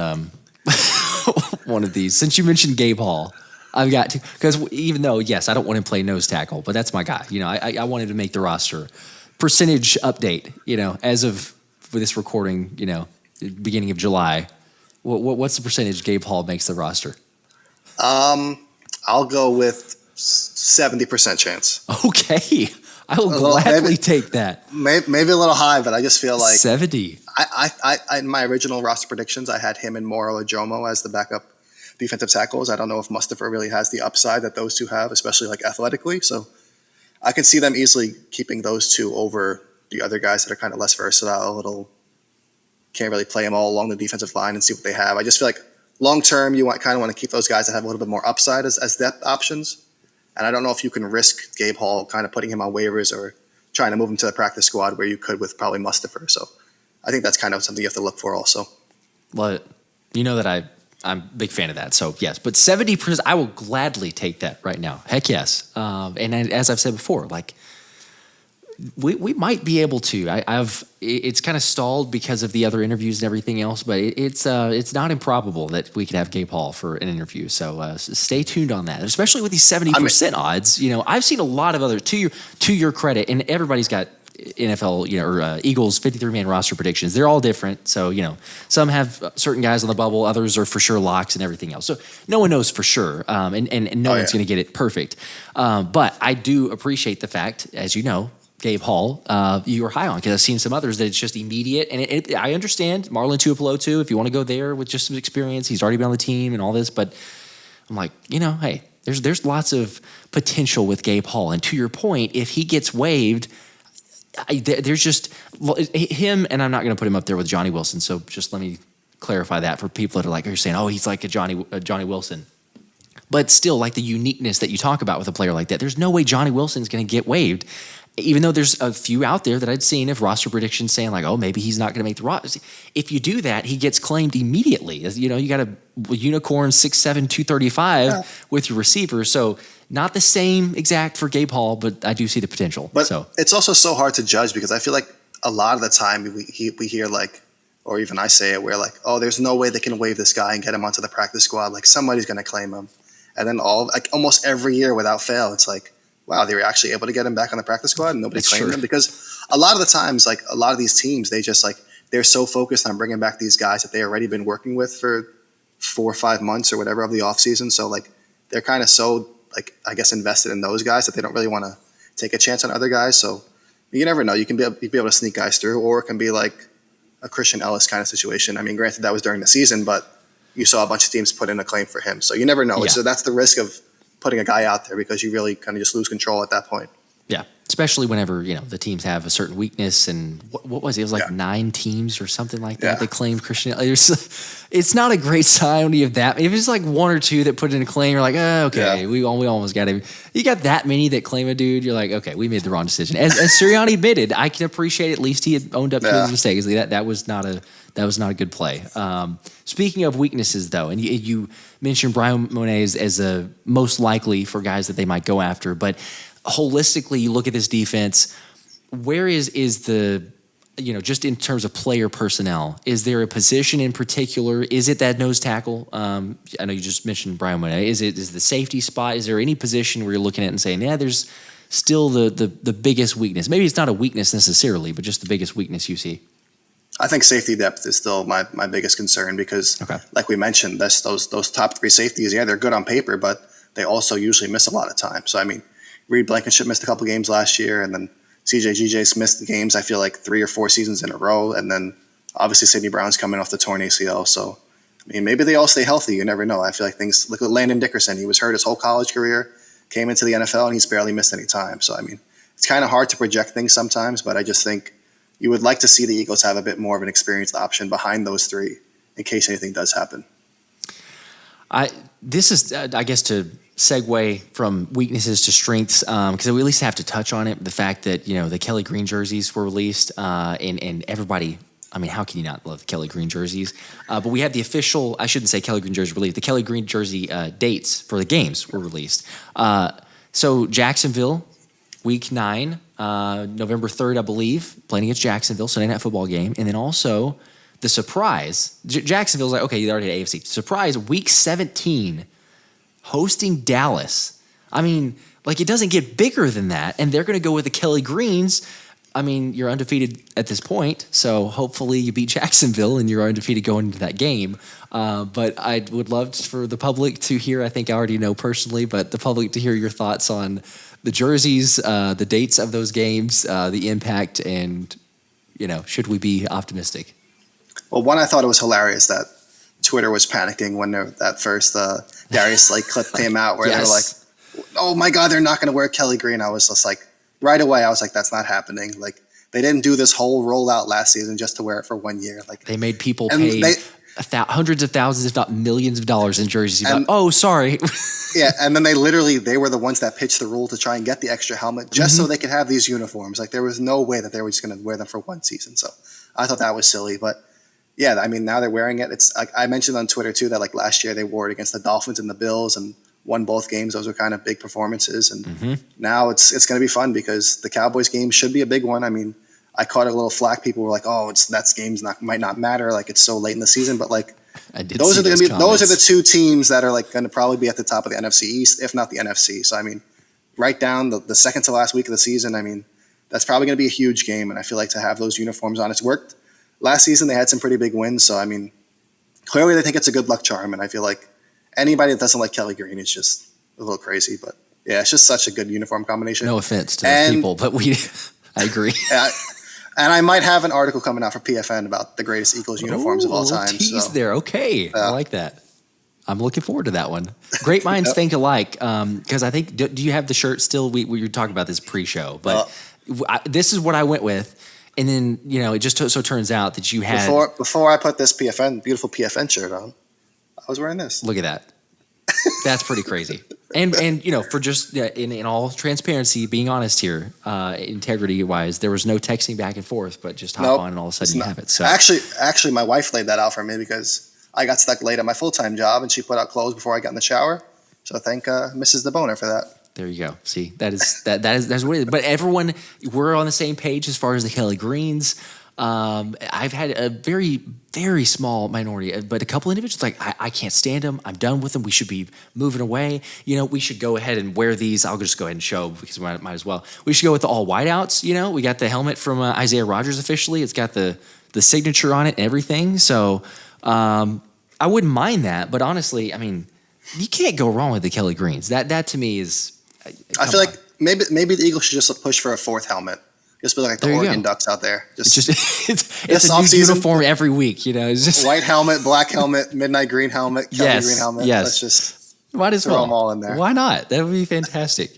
one of these. Since you mentioned Gabe Hall, I've got to, because even though, yes, I don't want him to play nose tackle, but that's my guy. I wanted to make the roster. Percentage update, as of for this recording, beginning of July. What's the percentage Gabe Hall makes the roster? I'll go with 70% chance. Okay. I will gladly take that. Maybe a little high, but I just feel like 70. I in my original roster predictions, I had him and Moro Ajomo as the backup defensive tackles. I don't know if Mustipher really has the upside that those two have, especially like athletically. So I can see them easily keeping those two over the other guys that are kind of less versatile, can't really play them all along the defensive line and see what they have. I just feel like long term, you kind of want to keep those guys that have a little bit more upside as depth options. And I don't know if you can risk Gabe Hall kind of putting him on waivers or trying to move him to the practice squad where you could with probably Mustipher. So I think that's kind of something you have to look for also. Well, that I'm a big fan of that. So yes, but 70%, I will gladly take that right now. Heck yes. And as I've said before, like we might be able to. It's kind of stalled because of the other interviews and everything else, but it's not improbable that we could have Gabe Hall for an interview. So stay tuned on that, especially with these 70% odds. I've seen a lot of other to your credit, and everybody's got NFL, or Eagles 53-man roster predictions. They're all different. So, some have certain guys on the bubble, others are for sure locks and everything else. So no one knows for sure, and no one's going to get it perfect. But I do appreciate the fact, as you know, Gabe Hall, you were high on, because I've seen some others that it's just immediate. And I understand Marlon Tuipulotu too, if you want to go there with just some experience. He's already been on the team and all this. But I'm like, hey, there's lots of potential with Gabe Hall. And to your point, if he gets waived, there's just him, and I'm not going to put him up there with Johnny Wilson. So just let me clarify that for people that are like, you're saying, he's like a Johnny Wilson. But still, like the uniqueness that you talk about with a player like that, there's no way Johnny Wilson's going to get waived. Even though there's a few out there that I'd seen of roster predictions saying like, maybe he's not going to make the roster. If you do that, he gets claimed immediately. You got a unicorn 6'7", 235 with your receiver. So not the same exact for Gabe Hall, but I do see the potential. But it's also so hard to judge because I feel like a lot of the time we hear like, or even I say it, we're like, there's no way they can waive this guy and get him onto the practice squad. Like somebody's going to claim him. And then almost every year without fail, it's like, wow, they were actually able to get him back on the practice squad and nobody claimed him, because a lot of the times, like a lot of these teams, they just like they're so focused on bringing back these guys that they already been working with for 4 or 5 months or whatever of the offseason. So like they're kind of so like I guess invested in those guys that they don't really want to take a chance on other guys. So you never know. You can be able to sneak guys through, or it can be like a Christian Ellis kind of situation. I mean, granted that was during the season, but you saw a bunch of teams put in a claim for him. So you never know. Yeah. So that's the risk of putting a guy out there, because you really kind of just lose control at that point. Yeah, especially whenever the teams have a certain weakness, and what was it? It was like 9 teams or something like that. Yeah. They claimed Christian. It's not a great sign when you have that. If it's like 1 or 2 that put in a claim, you're like, oh, okay, we almost got him. You got that many that claim a dude, you're like, okay, we made the wrong decision. As Sirianni admitted, I can appreciate at least he had owned up to his mistakes. That was not a good play. Speaking of weaknesses, though, and you mentioned Brian Monet as a most likely for guys that they might go after, but holistically, you look at this defense, where is the, just in terms of player personnel, is there a position in particular? Is it that nose tackle? I know you just mentioned Brian Monet. Is the safety spot? Is there any position where you're looking at and saying, yeah, there's still the biggest weakness? Maybe it's not a weakness necessarily, but just the biggest weakness you see. I think safety depth is still my biggest concern, because like we mentioned, those top 3 safeties, they're good on paper, but they also usually miss a lot of time. So, I mean, Reed Blankenship missed a couple games last year, and then CJ missed the games, I feel like 3 or 4 seasons in a row. And then obviously Sidney Brown's coming off the torn ACL. So, I mean, maybe they all stay healthy. You never know. I feel like things, look at Landon Dickerson. He was hurt his whole college career, came into the NFL, and he's barely missed any time. So, I mean, it's kind of hard to project things sometimes, but I just think you would like to see the Eagles have a bit more of an experienced option behind those 3 in case anything does happen. This is, I guess, to segue from weaknesses to strengths, because we at least have to touch on it. The fact that, the Kelly Green jerseys were released, and everybody, I mean, how can you not love the Kelly Green jerseys? But we have the official, I shouldn't say Kelly Green jersey released, the Kelly Green jersey dates for the games were released. So Jacksonville, week 9, November 3rd, I believe, playing against Jacksonville, Sunday Night Football game. And then also the surprise, Jacksonville's like, okay, you already had AFC. Surprise, week 17, hosting Dallas. I mean, like, it doesn't get bigger than that. And they're going to go with the Kelly Greens. I mean, you're undefeated at this point, so hopefully you beat Jacksonville and you're undefeated going into that game. But I would love for the public to hear, I think I already know personally, but the public to hear your thoughts on the jerseys, the dates of those games, the impact, and, should we be optimistic? Well, one, I thought it was hilarious that Twitter was panicking when that first Darius Slay clip came out, where they were like, oh my God, they're not going to wear Kelly Green. I was just like, right away, I was like, that's not happening. Like, they didn't do this whole rollout last season just to wear it for 1 year. Like, they made people pay hundreds of thousands, if not millions of dollars in jerseys. Oh, sorry. Yeah, and then they were the ones that pitched the rule to try and get the extra helmet just so they could have these uniforms. Like, there was no way that they were just going to wear them for one season. So I thought that was silly. But yeah, I mean, now they're wearing it. It's like I mentioned on Twitter too that like last year they wore it against the Dolphins and the Bills and won both games. Those were kind of big performances. And now it's going to be fun because the Cowboys game should be a big one. I mean, I caught a little flack. People were like, "Oh, that game's might not matter. Like, it's so late in the season." But like, those are the 2 teams that are like going to probably be at the top of the NFC East, if not the NFC. So I mean, right down the second to last week of the season. I mean, that's probably going to be a huge game. And I feel like to have those uniforms on, it's worked. Last season they had some pretty big wins. So I mean, clearly they think it's a good luck charm. And I feel like anybody that doesn't like Kelly Green is just a little crazy. But yeah, it's just such a good uniform combination. No offense to those people, but I agree. And I might have an article coming out for PFN about the greatest Eagles uniforms of all time. Tease there. Okay. I like that. I'm looking forward to that one. Great minds think alike. Because I think, do you have the shirt still? We were talking about this pre-show, but this is what I went with. And then, it just so turns out that you had... Before I put this beautiful PFN shirt on, I was wearing this. Look at that. That's pretty crazy. And for just in all transparency, being honest here, integrity-wise, there was no texting back and forth, but just hop on and all of a sudden you have it. So Actually, my wife laid that out for me because I got stuck late at my full-time job, and she put out clothes before I got in the shower. So thank Mrs. DiBona for that. There you go. See, that's what it is. But everyone, we're on the same page as far as the Kelly Greens. I've had a very, very small minority, but a couple individuals like, I can't stand them. I'm done with them. We should be moving away. We should go ahead and wear these. I'll just go ahead and show because we might as well. We should go with the all whiteouts. We got the helmet from Isaiah Rodgers officially. It's got the the signature on it and everything. So I wouldn't mind that. But honestly, I mean, you can't go wrong with the Kelly Greens. That to me is. I feel like maybe the Eagles should just push for a fourth helmet. Just be like the Oregon Ducks out there. It's a new uniform every week. It's just white helmet, black helmet, midnight green helmet, Kelly green helmet. Yes. Let's just might as throw well them all in there. Why not? That would be fantastic.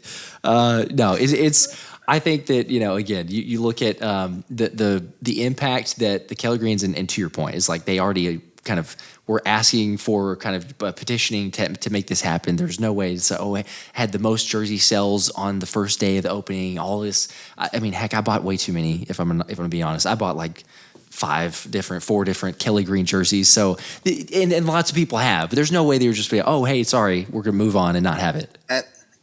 No, it's. I think that again, you look at the impact that the Kelly Greens and to your point is like they already kind of were asking for kind of petitioning to make this happen. There's no way. So I had the most jersey sales on the first day of the opening. All this. I mean, heck, I bought way too many. If I'm gonna be honest, I bought like 4 different Kelly Green jerseys. So and lots of people have. But there's no way they were just be oh hey sorry we're gonna move on and not have it.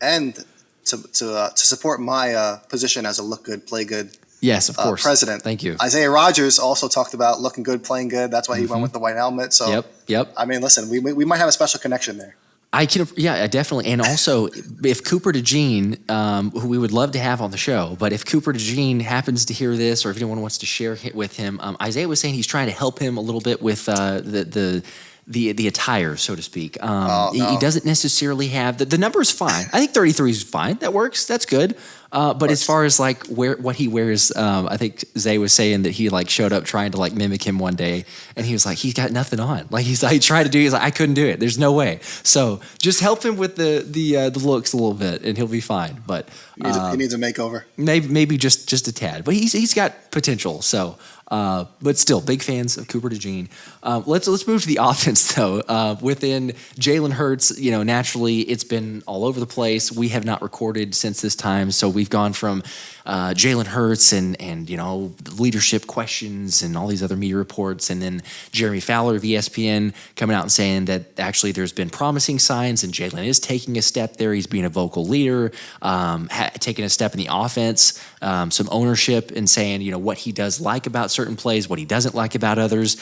And to support my position as a look good, play good. Yes, of course. President. Thank you. Isaiah Rodgers also talked about looking good, playing good. That's why he went with the white helmet. So Yep. I mean, listen, we might have a special connection there. Definitely. And also, if Cooper Dejean, who we would love to have on the show, but if Cooper Dejean happens to hear this, or if anyone wants to share it with him, Isaiah was saying he's trying to help him a little bit with the attire, so to speak. He doesn't necessarily have the number is fine. I think 33 is fine. That works. That's good. But as far as like what he wears, I think Zay was saying that he like showed up trying to like mimic him one day, and he was like, he's got nothing on. Like he tried to do. He's like, I couldn't do it. There's no way. So just help him with the looks a little bit, and he'll be fine. But he needs a makeover. Maybe just a tad. But he's got potential. So. But still, big fans of Cooper Dejean. Let's move to the offense, though. Within Jalen Hurts, naturally, it's been all over the place. We have not recorded since this time, so we've gone from Jalen Hurts and leadership questions and all these other media reports, and then Jeremy Fowler of ESPN coming out and saying that actually there's been promising signs and Jalen is taking a step there. He's being a vocal leader, taking a step in the offense, some ownership, and saying what he does like about certain plays, what he doesn't like about others.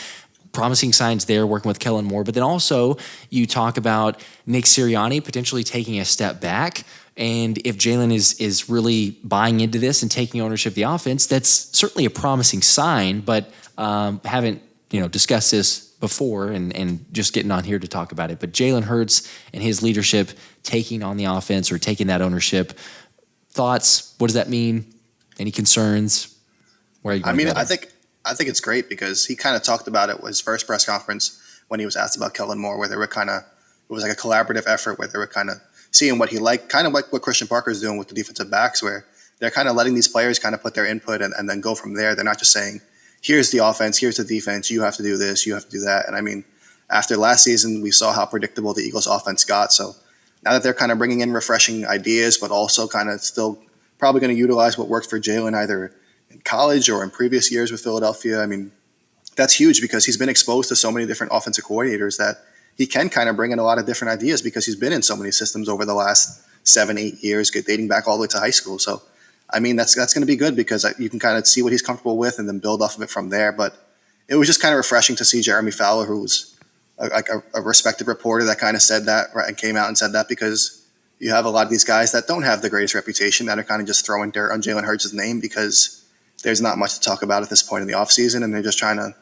Promising signs there, working with Kellen Moore. But then also you talk about Nick Sirianni potentially taking a step back. And if Jalen is really buying into this and taking ownership of the offense, that's certainly a promising sign, but haven't discussed this before and just getting on here to talk about it. But Jalen Hurts and his leadership taking on the offense or taking that ownership, thoughts, what does that mean? Any concerns? Where are you going? I think it's great because he kind of talked about it with his first press conference when he was asked about Kellen Moore, where they were it was like a collaborative effort where they were kind of seeing what he liked, kind of like what Christian Parker is doing with the defensive backs, where they're kind of letting these players kind of put their input and then go from there. They're not just saying, here's the offense, here's the defense, you have to do this, you have to do that. And I mean, after last season, we saw how predictable the Eagles offense got. So now that they're kind of bringing in refreshing ideas, but also kind of still probably going to utilize what worked for Jalen either in college or in previous years with Philadelphia. I mean, that's huge because he's been exposed to so many different offensive coordinators that he can kind of bring in a lot of different ideas because he's been in so many systems over the last 7-8 years, dating back all the way to high school. So, I mean, that's going to be good because you can kind of see what he's comfortable with and then build off of it from there. But it was just kind of refreshing to see Jeremy Fowler, who was a respected reporter that kind of said that, right, and came out and said that, because you have a lot of these guys that don't have the greatest reputation that are kind of just throwing dirt on Jalen Hurts' name because there's not much to talk about at this point in the offseason, and they're just trying to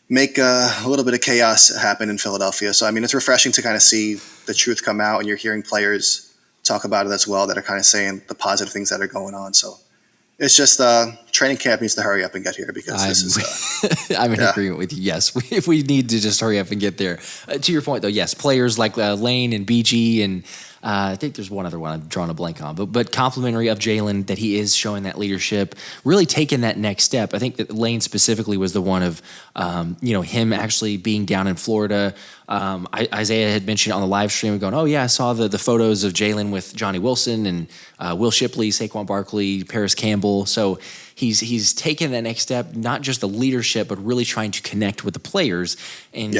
make a little bit of chaos happen in Philadelphia. So, I mean, it's refreshing to kind of see the truth come out, and you're hearing players talk about it as well that are kind of saying the positive things that are going on. So it's just training camp needs to hurry up and get here because this is I'm in agreement with you. Yes, if we need to just hurry up and get there. To your point, though, yes, players like Lane and BG and I think there's one other one I'm drawing a blank on, but complimentary of Jalen that he is showing that leadership, really taking that next step. I think that Lane specifically was the one of, him actually being down in Florida. Isaiah had mentioned on the live stream going, oh yeah, I saw the photos of Jalen with Johnny Wilson and Will Shipley, Saquon Barkley, Paris Campbell. So he's taken that next step, not just the leadership, but really trying to connect with the players. And,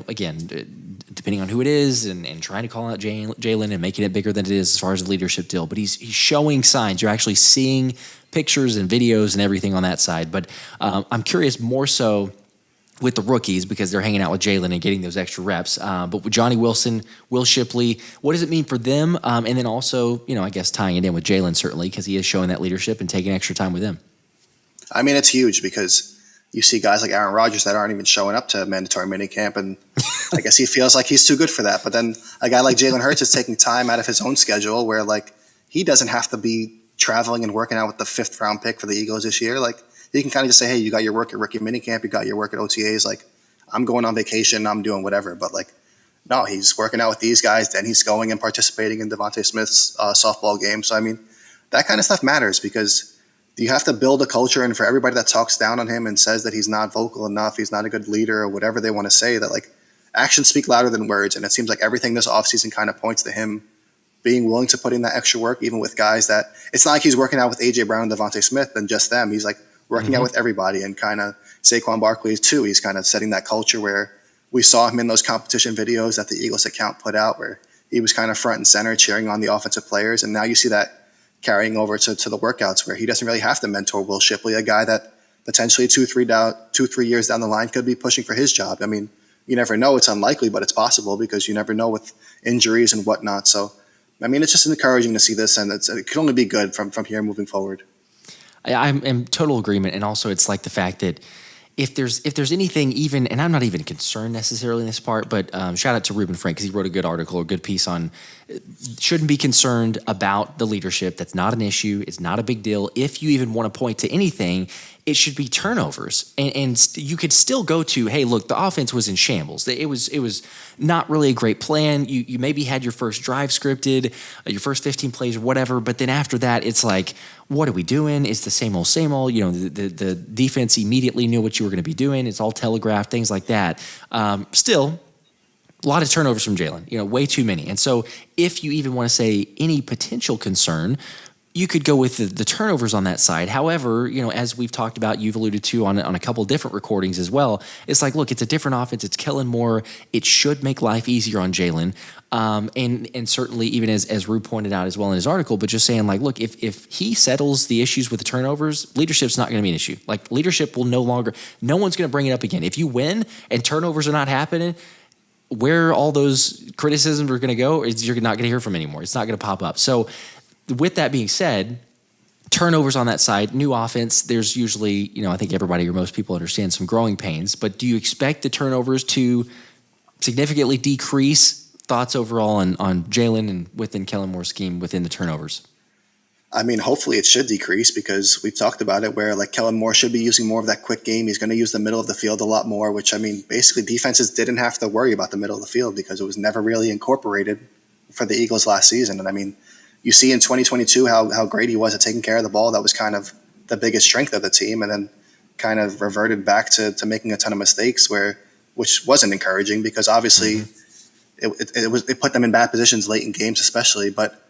again, depending on who it is and trying to call out Jalen and making it bigger than it is as far as the leadership deal. But he's showing signs. You're actually seeing pictures and videos and everything on that side. But I'm curious more so with the rookies because they're hanging out with Jalen and getting those extra reps. But with Johnny Wilson, Will Shipley, what does it mean for them? And then also, I guess tying it in with Jalen certainly because he is showing that leadership and taking extra time with him. I mean, it's huge because you see guys like Aaron Rodgers that aren't even showing up to mandatory minicamp, and I guess he feels like he's too good for that. But then a guy like Jalen Hurts is taking time out of his own schedule where like he doesn't have to be traveling and working out with the 5th round pick for the Eagles this year. Like he can kind of just say, hey, you got your work at rookie minicamp, you got your work at OTAs. Like I'm going on vacation, I'm doing whatever. But like, no, he's working out with these guys. Then he's going and participating in DeVonta Smith's softball game. So, I mean, that kind of stuff matters because you have to build a culture. And for everybody that talks down on him and says that he's not vocal enough, he's not a good leader or whatever they want to say, that like actions speak louder than words. And it seems like everything this offseason kind of points to him being willing to put in that extra work, even with guys that it's not like he's working out with A.J. Brown and DeVonta Smith and just them. He's like working out with everybody, and kind of Saquon Barkley too. He's kind of setting that culture where we saw him in those competition videos that the Eagles account put out where he was kind of front and center cheering on the offensive players. And now you see that carrying over to the workouts where he doesn't really have to mentor Will Shipley, a guy that potentially 2-3 years down the line could be pushing for his job. I mean, you never know. It's unlikely, but it's possible because you never know with injuries and whatnot. So, I mean, it's just encouraging to see this, and it can only be good from here moving forward. I'm in total agreement. And also it's like the fact that if there's anything even, and I'm not even concerned necessarily in this part, but shout out to Ruben Frank because he wrote a good article or good piece on shouldn't be concerned about the leadership. That's not an issue. It's not a big deal. If you even want to point to anything, it should be turnovers. And you could still go to, hey, look, the offense was in shambles. It was not really a great plan. You maybe had your first drive scripted, your first 15 plays or whatever, but then after that, it's like, what are we doing? It's the same old, same old. You know, the defense immediately knew what you were going to be doing. It's all telegraphed, things like that. Still, a lot of turnovers from Jalen, way too many. And so if you even want to say any potential concern, you could go with the turnovers on that side. However, as we've talked about, you've alluded to on a couple of different recordings as well, it's like, look, it's a different offense. It's Kellen Moore. It should make life easier on Jalen. And certainly even as Rue pointed out as well in his article, but just saying like, look, if he settles the issues with the turnovers, leadership's not going to be an issue. Like leadership will no one's going to bring it up again. If you win and turnovers are not happening, where all those criticisms are going to go is you're not going to hear from anymore. It's not going to pop up. So with that being said, turnovers on that side, new offense, there's usually, I think everybody or most people understand some growing pains, but do you expect the turnovers to significantly decrease? Thoughts overall on Jalen and within Kellen Moore's scheme within the turnovers? I mean, hopefully it should decrease because we've talked about it where like Kellen Moore should be using more of that quick game. He's going to use the middle of the field a lot more, which I mean, basically defenses didn't have to worry about the middle of the field because it was never really incorporated for the Eagles last season. And I mean, you see in 2022 how great he was at taking care of the ball. That was kind of the biggest strength of the team, and then kind of reverted back to making a ton of mistakes which wasn't encouraging because obviously it put them in bad positions late in games especially. But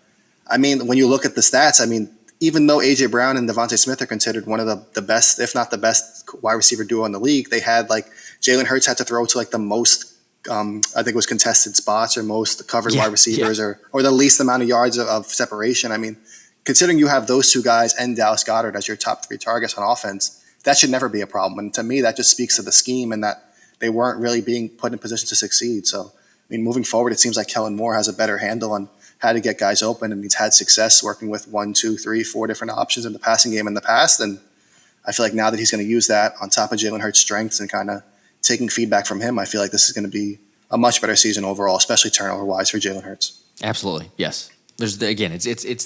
I mean, when you look at the stats, I mean, even though A.J. Brown and DeVonta Smith are considered one of the best, if not the best wide receiver duo in the league, they had like Jalen Hurts had to throw to like the most I think it was contested spots or most covered wide receivers or the least amount of yards of separation. I mean, considering you have those two guys and Dallas Goedert as your top 3 targets on offense, that should never be a problem. And to me, that just speaks to the scheme and that they weren't really being put in position to succeed. So, I mean, moving forward, it seems like Kellen Moore has a better handle on how to get guys open, and he's had success working with 1, 2, 3, 4 different options in the passing game in the past. And I feel like now that he's going to use that on top of Jalen Hurts' strengths and kind of taking feedback from him, I feel like this is going to be a much better season overall, especially turnover-wise for Jalen Hurts. Absolutely, yes. It's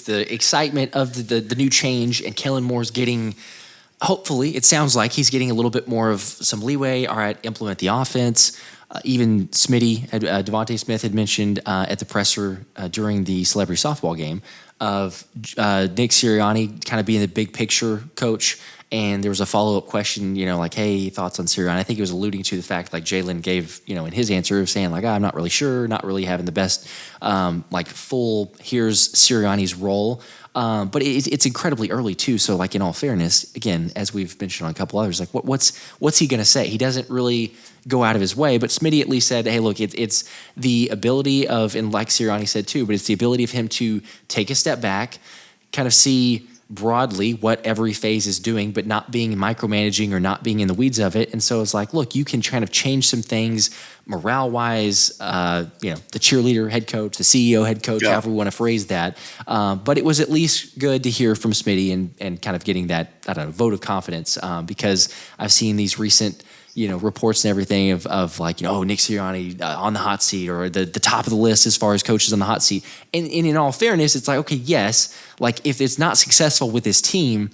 the excitement of the new change, and Kellen Moore's getting, hopefully, it sounds like he's getting a little bit more of some leeway. All right, implement the offense. Even Smitty, DeVonta Smith had mentioned at the presser during the Celebrity Softball game of Nick Sirianni kind of being the big picture coach. And there was a follow-up question, like, hey, thoughts on Sirianni? I think he was alluding to the fact, like Jalen gave, in his answer of saying, like, I'm not really sure, not really having the best, full, here's Sirianni's role. But it's incredibly early, too. So, like, in all fairness, again, as we've mentioned on a couple others, like, what's he going to say? He doesn't really go out of his way. But Smitty at least said, hey, look, it's the ability of, and like Sirianni said, too, but it's the ability of him to take a step back, kind of see broadly what every phase is doing, but not being micromanaging or not being in the weeds of it. And so it's like, look, you can kind of change some things morale-wise, the cheerleader head coach, the CEO head coach, however we want to phrase that. But it was at least good to hear from Smitty and kind of getting that, vote of confidence, because I've seen these recent reports and everything of like, Nick Sirianni on the hot seat, or the top of the list as far as coaches on the hot seat. And in all fairness, it's like, okay, yes, like if it's not successful with this team,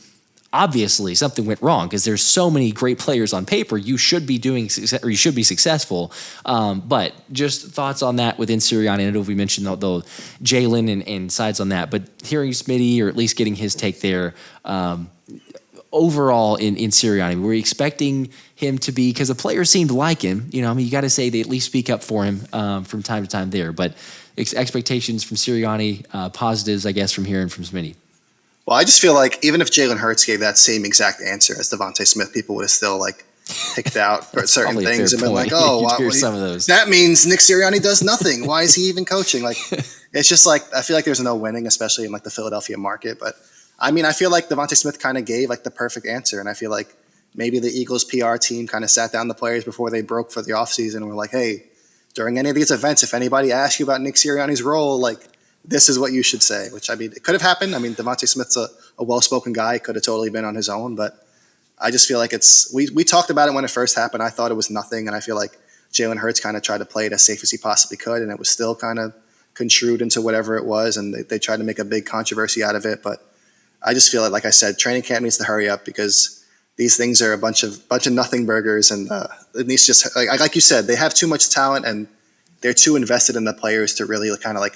obviously something went wrong, because there's so many great players on paper. You should be you should be successful. But just thoughts on that within Sirianni. I know we mentioned the Jalen and sides on that, but hearing Smitty, or at least getting his take there, overall in Sirianni, were we expecting him to be, because the players seemed to like him, you got to say they at least speak up for him from time to time there, but expectations from Sirianni, positives, I guess, from hearing from Smitty. Well, I just feel like even if Jalen Hurts gave that same exact answer as DeVonta Smith, people would have still picked out certain things and been like, "Oh, some of those. That means Nick Sirianni does nothing. Why is he even coaching?" It's just I feel like there's no winning, especially in the Philadelphia market. But I mean, I feel like DeVonta Smith kind of gave the perfect answer, and I feel like maybe the Eagles PR team kind of sat down the players before they broke for the offseason and were like, "Hey, during any of these events, if anybody asks you about Nick Sirianni's role, this is what you should say," which, I mean, it could have happened. I mean, DeVonta Smith's a well-spoken guy. Could have totally been on his own. But I just feel like we talked about it when it first happened. I thought it was nothing. And I feel like Jalen Hurts kind of tried to play it as safe as he possibly could. And it was still kind of construed into whatever it was. And they tried to make a big controversy out of it. But I just feel like I said, training camp needs to hurry up, because these things are a bunch of nothing burgers. And it needs to just, like you said, they have too much talent and they're too invested in the players to really kind of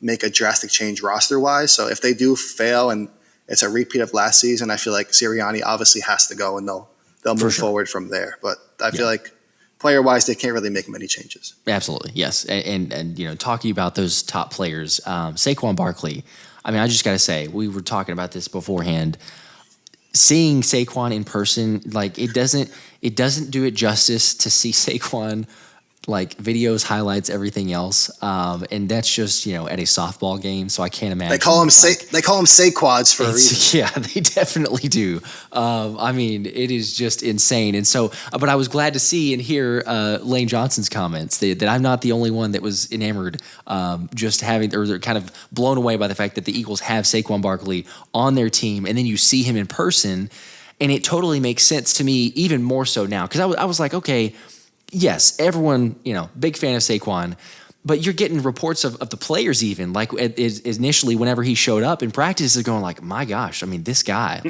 make a drastic change roster-wise. So if they do fail and it's a repeat of last season, I feel like Sirianni obviously has to go, and they'll move forward from there. But I feel like player-wise, they can't really make many changes. Absolutely, yes. And talking about those top players, Saquon Barkley, I mean, I just got to say, we were talking about this beforehand. Seeing Saquon in person, it doesn't do it justice to see Saquon videos, highlights, everything else, and that's just at a softball game. So I can't imagine. They call him Saquads for a reason. Yeah, they definitely do. I mean, it is just insane. And so, but I was glad to see and hear Lane Johnson's comments that I'm not the only one that was enamored, just having, or they're kind of blown away by the fact that the Eagles have Saquon Barkley on their team, and then you see him in person, and it totally makes sense to me even more so now, because I was like, okay. Yes, everyone, big fan of Saquon, but you're getting reports of the players even, initially whenever he showed up in practice, is going my gosh, I mean, this guy,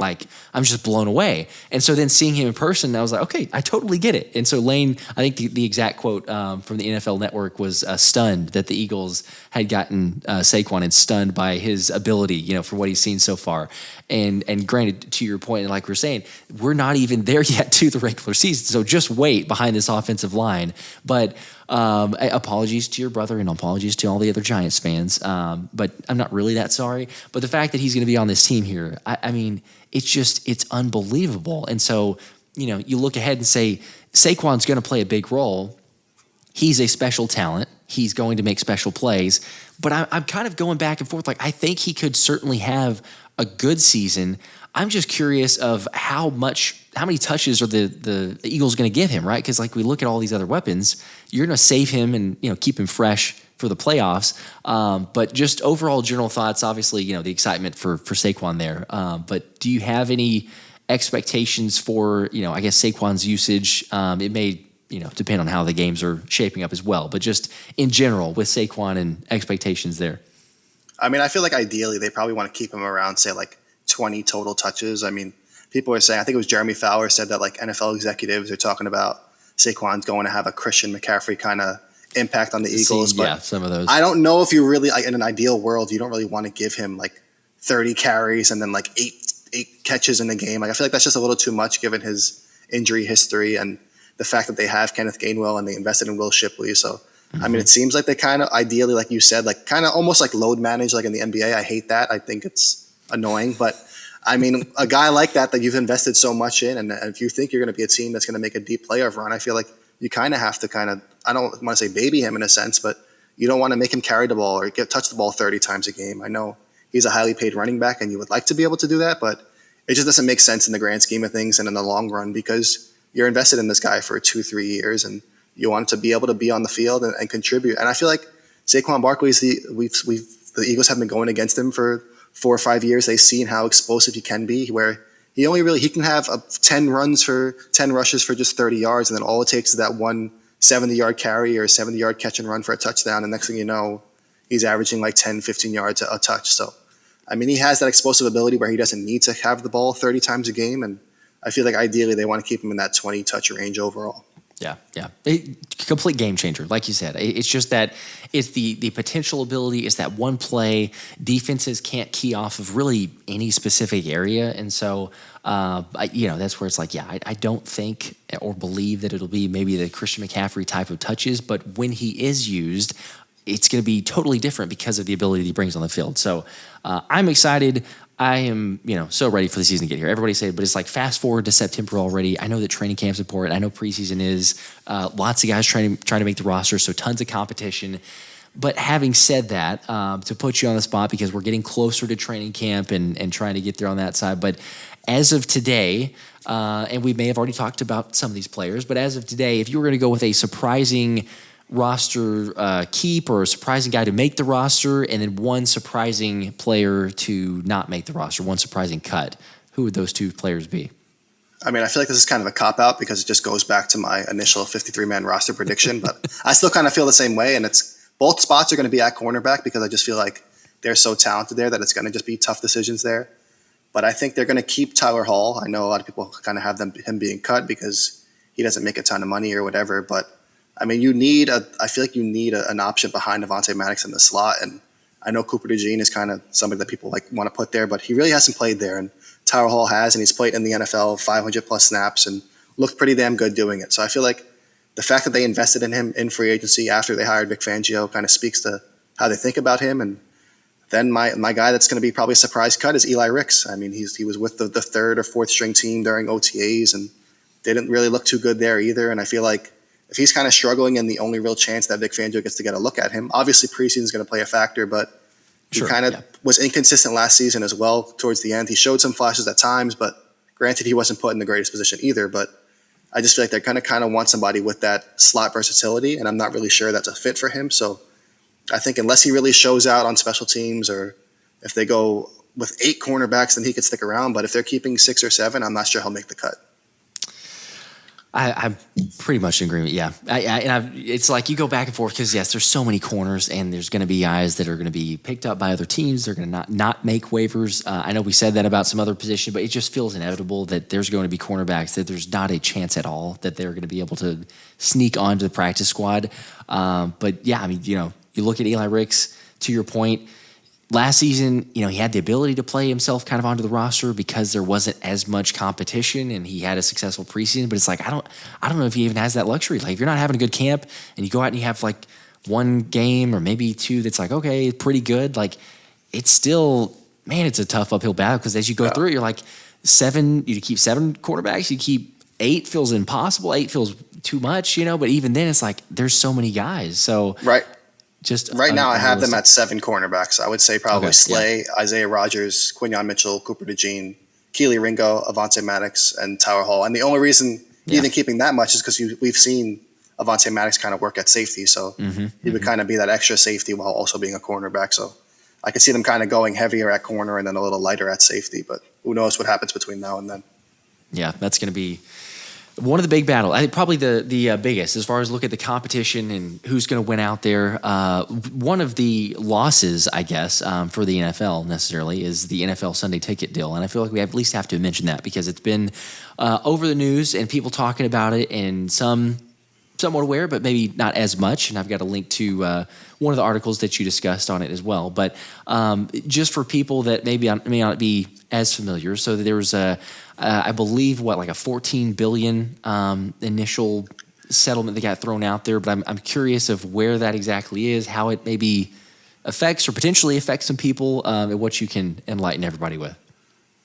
I'm just blown away. And so then seeing him in person, I was like, okay, I totally get it. And so Lane, I think the exact quote from the NFL Network was stunned that the Eagles had gotten Saquon, and stunned by his ability, for what he's seen so far. And granted, to your point, and like we're saying, we're not even there yet to the regular season. So just wait behind this offensive line. But apologies to your brother, and apologies to all the other Giants fans. But I'm not really that sorry. But the fact that he's going to be on this team here, I mean, it's unbelievable. And so, you look ahead and say, Saquon's going to play a big role. He's a special talent. He's going to make special plays. But I'm kind of going back and forth. I think he could certainly have a good season. I'm just curious of how many touches are the Eagles going to give him, right? Because we look at all these other weapons, you're going to save him and keep him fresh for the playoffs. But just overall general thoughts, obviously, the excitement for Saquon there. But do you have any expectations for I guess Saquon's usage? It may depend on how the games are shaping up as well. But just in general with Saquon and expectations there. I mean, I feel like ideally they probably want to keep him around, say 20 total touches. I mean, people are saying, I think it was Jeremy Fowler said that NFL executives are talking about Saquon's going to have a Christian McCaffrey kind of impact on the Eagles. But some of those. I don't know if you really, in an ideal world, you don't really want to give him 30 carries and then eight catches in a game. I feel like that's just a little too much given his injury history and the fact that they have Kenneth Gainwell and they invested in Will Shipley. So, I mean, it seems like they kind of ideally, like you said, kind of almost load manage in the NBA. I hate that. I think it's annoying. But, I mean, a guy like that you've invested so much in, and if you think you're going to be a team that's going to make a deep playoff run, I feel like you kind of have to I don't want to say baby him in a sense, but you don't want to make him carry the ball or touch the ball 30 times a game. I know he's a highly paid running back and you would like to be able to do that, but it just doesn't make sense in the grand scheme of things and in the long run because you're invested in this guy for 2-3 years and you want him to be able to be on the field and contribute. And I feel like Saquon Barkley is the Eagles have been going against him for 4 or 5 years. They've seen how explosive he can be, where he can have 10 rushes for just 30 yards, and then all it takes is that one 70-yard carry or 70-yard catch and run for a touchdown. And next thing you know, he's averaging like 10, 15 yards a touch. So, I mean, he has that explosive ability where he doesn't need to have the ball 30 times a game. And I feel like ideally they want to keep him in that 20-touch range overall. Yeah. Complete game changer. Like you said, it's just that it's the potential ability. It's that one play. Defenses can't key off of really any specific area. And so, that's where it's like, I don't think or believe that it'll be maybe the Christian McCaffrey type of touches, but when he is used, it's going to be totally different because of the ability that he brings on the field. So I'm excited. I am, so ready for the season to get here. Everybody say it, but it's like fast forward to September already. I know that training camp's important. I know preseason is. Lots of guys trying to make the roster, so tons of competition. But having said that, to put you on the spot because we're getting closer to training camp and trying to get there on that side. But as of today, and we may have already talked about some of these players, but as of today, if you were going to go with a surprising roster keep or a surprising guy to make the roster and then one surprising player to not make the roster, one surprising cut, who would those two players be? I mean, I feel like this is kind of a cop-out because it just goes back to my initial 53-man roster prediction, but I still kind of feel the same way, and it's both spots are going to be at cornerback because I just feel like they're so talented there that it's going to just be tough decisions there. But I think they're going to keep Tyler Hall. I know a lot of people kind of have him being cut because he doesn't make a ton of money or whatever, but I mean, I feel like you need an option behind DeVonta Maddox in the slot. And I know Cooper Dejean is kind of somebody that people want to put there, but he really hasn't played there. And Tyler Hall has, and he's played in the NFL 500 plus snaps and looked pretty damn good doing it. So I feel like the fact that they invested in him in free agency after they hired Vic Fangio kind of speaks to how they think about him. And then my guy that's going to be probably a surprise cut is Eli Ricks. I mean, he was with the third or fourth string team during OTAs and didn't really look too good there either. And I feel like if he's kind of struggling and the only real chance that Vic Fangio gets to get a look at him, obviously preseason is going to play a factor, but he was inconsistent last season as well towards the end. He showed some flashes at times, but granted he wasn't put in the greatest position either. But I just feel like they're going to kind of want somebody with that slot versatility, and I'm not really sure that's a fit for him. So I think unless he really shows out on special teams or if they go with 8 cornerbacks, then he could stick around. But if they're keeping 6 or 7, I'm not sure he'll make the cut. I'm pretty much in agreement. Yeah, it's like you go back and forth because yes, there's so many corners, and there's going to be guys that are going to be picked up by other teams. They're going to not make waivers. I know we said that about some other positions, but it just feels inevitable that there's going to be cornerbacks that there's not a chance at all that they're going to be able to sneak onto the practice squad. But yeah, I mean, you look at Eli Ricks. To your point. Last season, he had the ability to play himself kind of onto the roster because there wasn't as much competition and he had a successful preseason. But it's like, I don't know if he even has that luxury. Like if you're not having a good camp and you go out and you have like one game or maybe 2 that's like, okay, pretty good. Like it's still, man, it's a tough uphill battle because as you go through it, you're like 7, you keep 7 quarterbacks, you keep 8 feels impossible. 8 feels too much, but even then it's like, there's so many guys. So right. Just right now, I have them at 7 cornerbacks. I would say probably Slay, Isaiah Rodgers, Quinyon Mitchell, Cooper Dejean, Keely Ringo, Avonte Maddox, and Tyler Hall. And the only reason even keeping that much is because we've seen Avonte Maddox kind of work at safety. So he would kind of be that extra safety while also being a cornerback. So I could see them kind of going heavier at corner and then a little lighter at safety. But who knows what happens between now and then. Yeah, that's going to be one of the big battles. I think probably the biggest as far as look at the competition and who's going to win out there. One of the losses, I guess, for the NFL necessarily is the NFL Sunday ticket deal. And I feel like we at least have to mention that because it's been over the news and people talking about it and somewhat aware, but maybe not as much. And I've got a link to one of the articles that you discussed on it as well. But just for people that may not be as familiar, so there was I believe, like a $14 billion initial settlement that got thrown out there. But I'm curious of where that exactly is, how it maybe affects or potentially affects some people, and what you can enlighten everybody with.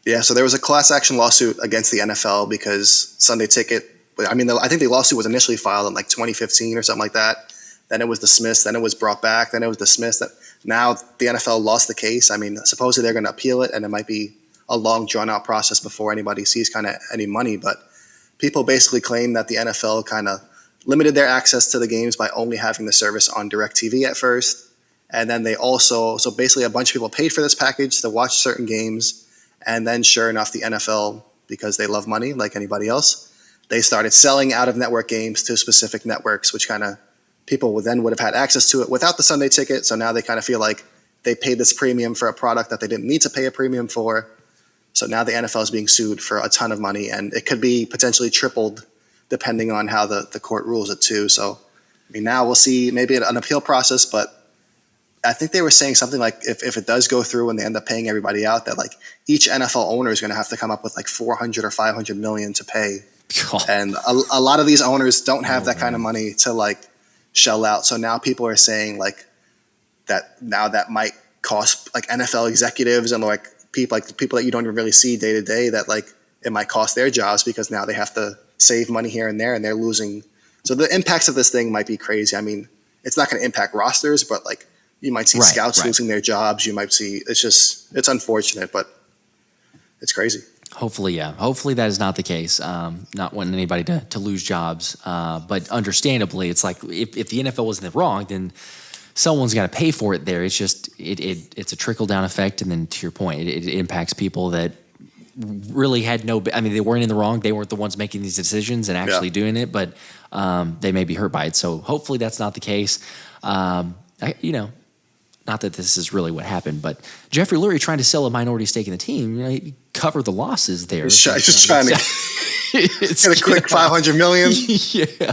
Yeah, so there was a class action lawsuit against the NFL because Sunday Ticket, I think the lawsuit was initially filed in like 2015 or something like that. Then it was dismissed. Then it was brought back. Then it was dismissed. Now the NFL lost the case. I mean, supposedly they're going to appeal it, and it might be a long, drawn-out process before anybody sees kind of any money. But people basically claim that the NFL kind of limited their access to the games by only having the service on DirecTV at first. And then they also, so basically a bunch of people paid for this package to watch certain games. And then sure enough, the NFL, because they love money like anybody else, they started selling out-of-network games to specific networks, which kind of people would have had access to it without the Sunday ticket. So now they kind of feel like they paid this premium for a product that they didn't need to pay a premium for. So now the NFL is being sued for a ton of money, and it could be potentially tripled depending on how the court rules it too. So, I mean, now we'll see maybe an appeal process, but I think they were saying something like if it does go through and they end up paying everybody out, that like each NFL owner is going to have to come up with like 400 or 500 million to pay. God. And a lot of these owners don't have that kind of money to like shell out. So now people are saying like that might cost like NFL executives and like people that you don't even really see day to day, that like it might cost their jobs because now they have to save money here and there and they're losing. So the impacts of this thing might be crazy. I mean, it's not going to impact rosters, but like you might see scouts losing their jobs. You might see, it's unfortunate, but it's crazy. Hopefully, yeah. Hopefully that is not the case. Not wanting anybody to lose jobs. But understandably, it's like if the NFL was in the wrong, then someone's got to pay for it there. It's just, it's a trickle-down effect. And then to your point, it impacts people that really had they weren't in the wrong. They weren't the ones making these decisions and actually doing it, but they may be hurt by it. So hopefully that's not the case. Not that this is really what happened, but Jeffrey Lurie trying to sell a minority stake in the team, he covered the losses there. He's just trying to get a quick 500 million. Yeah.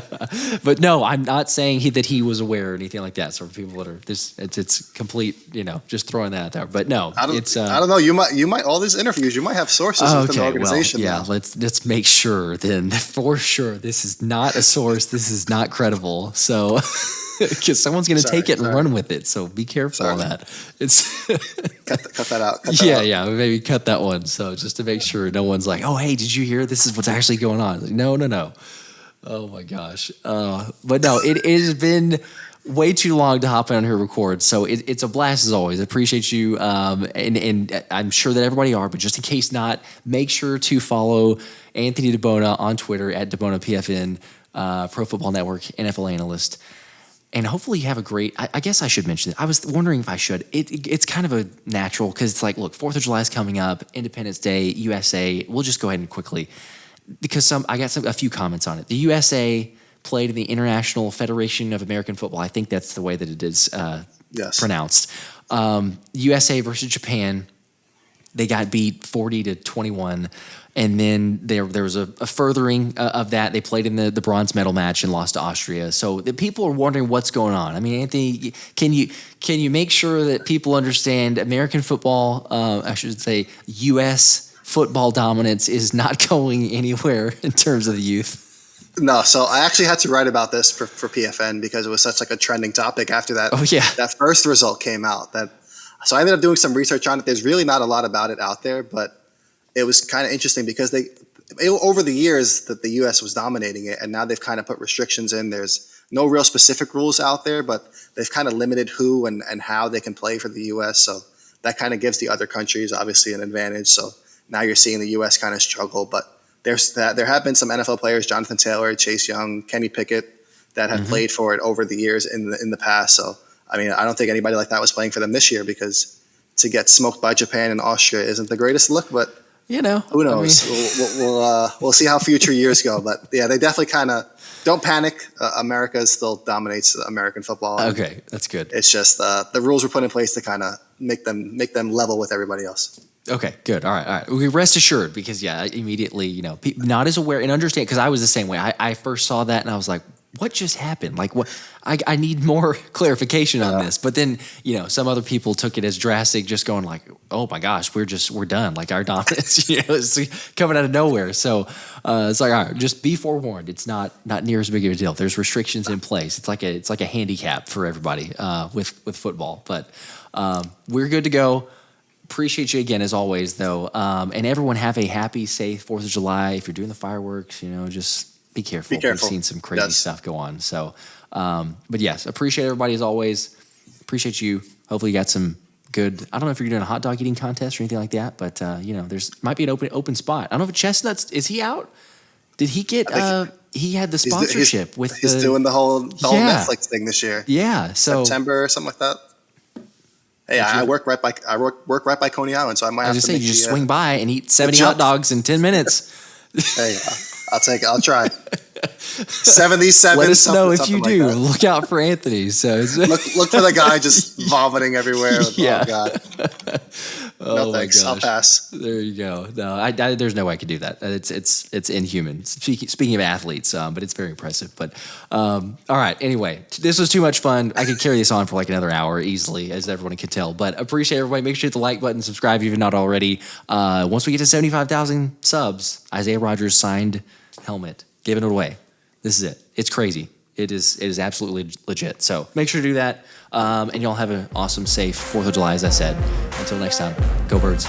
But no, I'm not saying that he was aware or anything like that. So for people that are it's complete, just throwing that out there. But no, I don't know. You might all these interviews, you might have sources within the organization. Well, yeah, let's make sure then for sure this is not a source. This is not credible. So because someone's going to take it and run with it, so be careful on that. It's cut that out. Yeah, maybe cut that one. So just to make sure no one's like, "Oh, hey, did you hear? This is what's actually going on." Like, no. Oh my gosh. But no, it has been way too long to hop on here and record. So it's a blast as always. I appreciate you, and I'm sure that everybody are. But just in case not, make sure to follow Anthony DiBona on Twitter at DiBonaPFN, Pro Football Network NFL analyst. And hopefully you have a great, I guess I should mention it. I was wondering if I should. It's kind of a natural because it's like, look, 4th of July is coming up, Independence Day, USA. We'll just go ahead and quickly, because I got a few comments on it. The USA played in the International Federation of American Football. I think that's the way that it is pronounced. USA versus Japan. They got beat 40-21. And then there was a furthering of that. They played in the bronze medal match and lost to Austria. So the people are wondering what's going on. I mean, Anthony, can you make sure that people understand American football, I should say U.S. football dominance is not going anywhere in terms of the youth? No, so I actually had to write about this for PFN because it was such like a trending topic after that. Oh, yeah. That first result came out. So I ended up doing some research on it. There's really not a lot about it out there, but it was kind of interesting because over the years that the U.S. was dominating it, and now they've kind of put restrictions in. There's no real specific rules out there, but they've kind of limited who and how they can play for the U.S. So that kind of gives the other countries obviously an advantage. So now you're seeing the U.S. kind of struggle, but there have been some NFL players, Jonathan Taylor, Chase Young, Kenny Pickett, that have played for it over the years in the past. So I mean, I don't think anybody like that was playing for them this year because to get smoked by Japan and Austria isn't the greatest look, but who knows? I mean, we'll see how future years go. But yeah, they definitely kind of don't panic. America still dominates American football. Okay, that's good. It's just the rules were put in place to kind of make them level with everybody else. Okay, good. All right. We rest assured because immediately, not as aware and understand, because I was the same way. I first saw that and I was like, what just happened? Like, what? I need more clarification on this. But then, some other people took it as drastic, just going like, oh my gosh, we're done. Like our dominance, it's coming out of nowhere. So it's like, all right, just be forewarned. It's not near as big of a deal. There's restrictions in place. It's like a handicap for everybody with football. But we're good to go. Appreciate you again as always, though. And everyone have a happy, safe 4th of July. If you're doing the fireworks, just be careful. We've seen some crazy stuff go on. So, but yes, appreciate everybody as always. Appreciate you. Hopefully you got some good. I don't know if you're doing a hot dog eating contest or anything like that, but there's might be an open spot. I don't know if Chestnuts is he out? Did he get? He had the sponsorship with. He's doing the whole Netflix thing this year. Yeah, so September or something like that. Hey, I work right by Coney Island, so I might have to. You just swing by and eat 70 hot dogs in 10 minutes. Hey, I'll try. 77. Let us know if you do. Look out for Anthony. So look for the guy just vomiting everywhere. Yeah. Oh God. No thanks. I'll pass. There you go. No, there's no way I could do that. It's inhuman. Speaking of athletes, but it's very impressive. But all right. Anyway, this was too much fun. I could carry this on for like another hour easily, as everyone can tell. But appreciate everybody. Make sure you hit the like button, subscribe if you're not already. Once we get to 75,000 subs, Isaiah Rodgers signed helmet, giving it away. This is it. It's crazy. It is absolutely legit. So make sure to do that. And y'all have an awesome, safe 4th of July, as I said. Until next time, go Birds.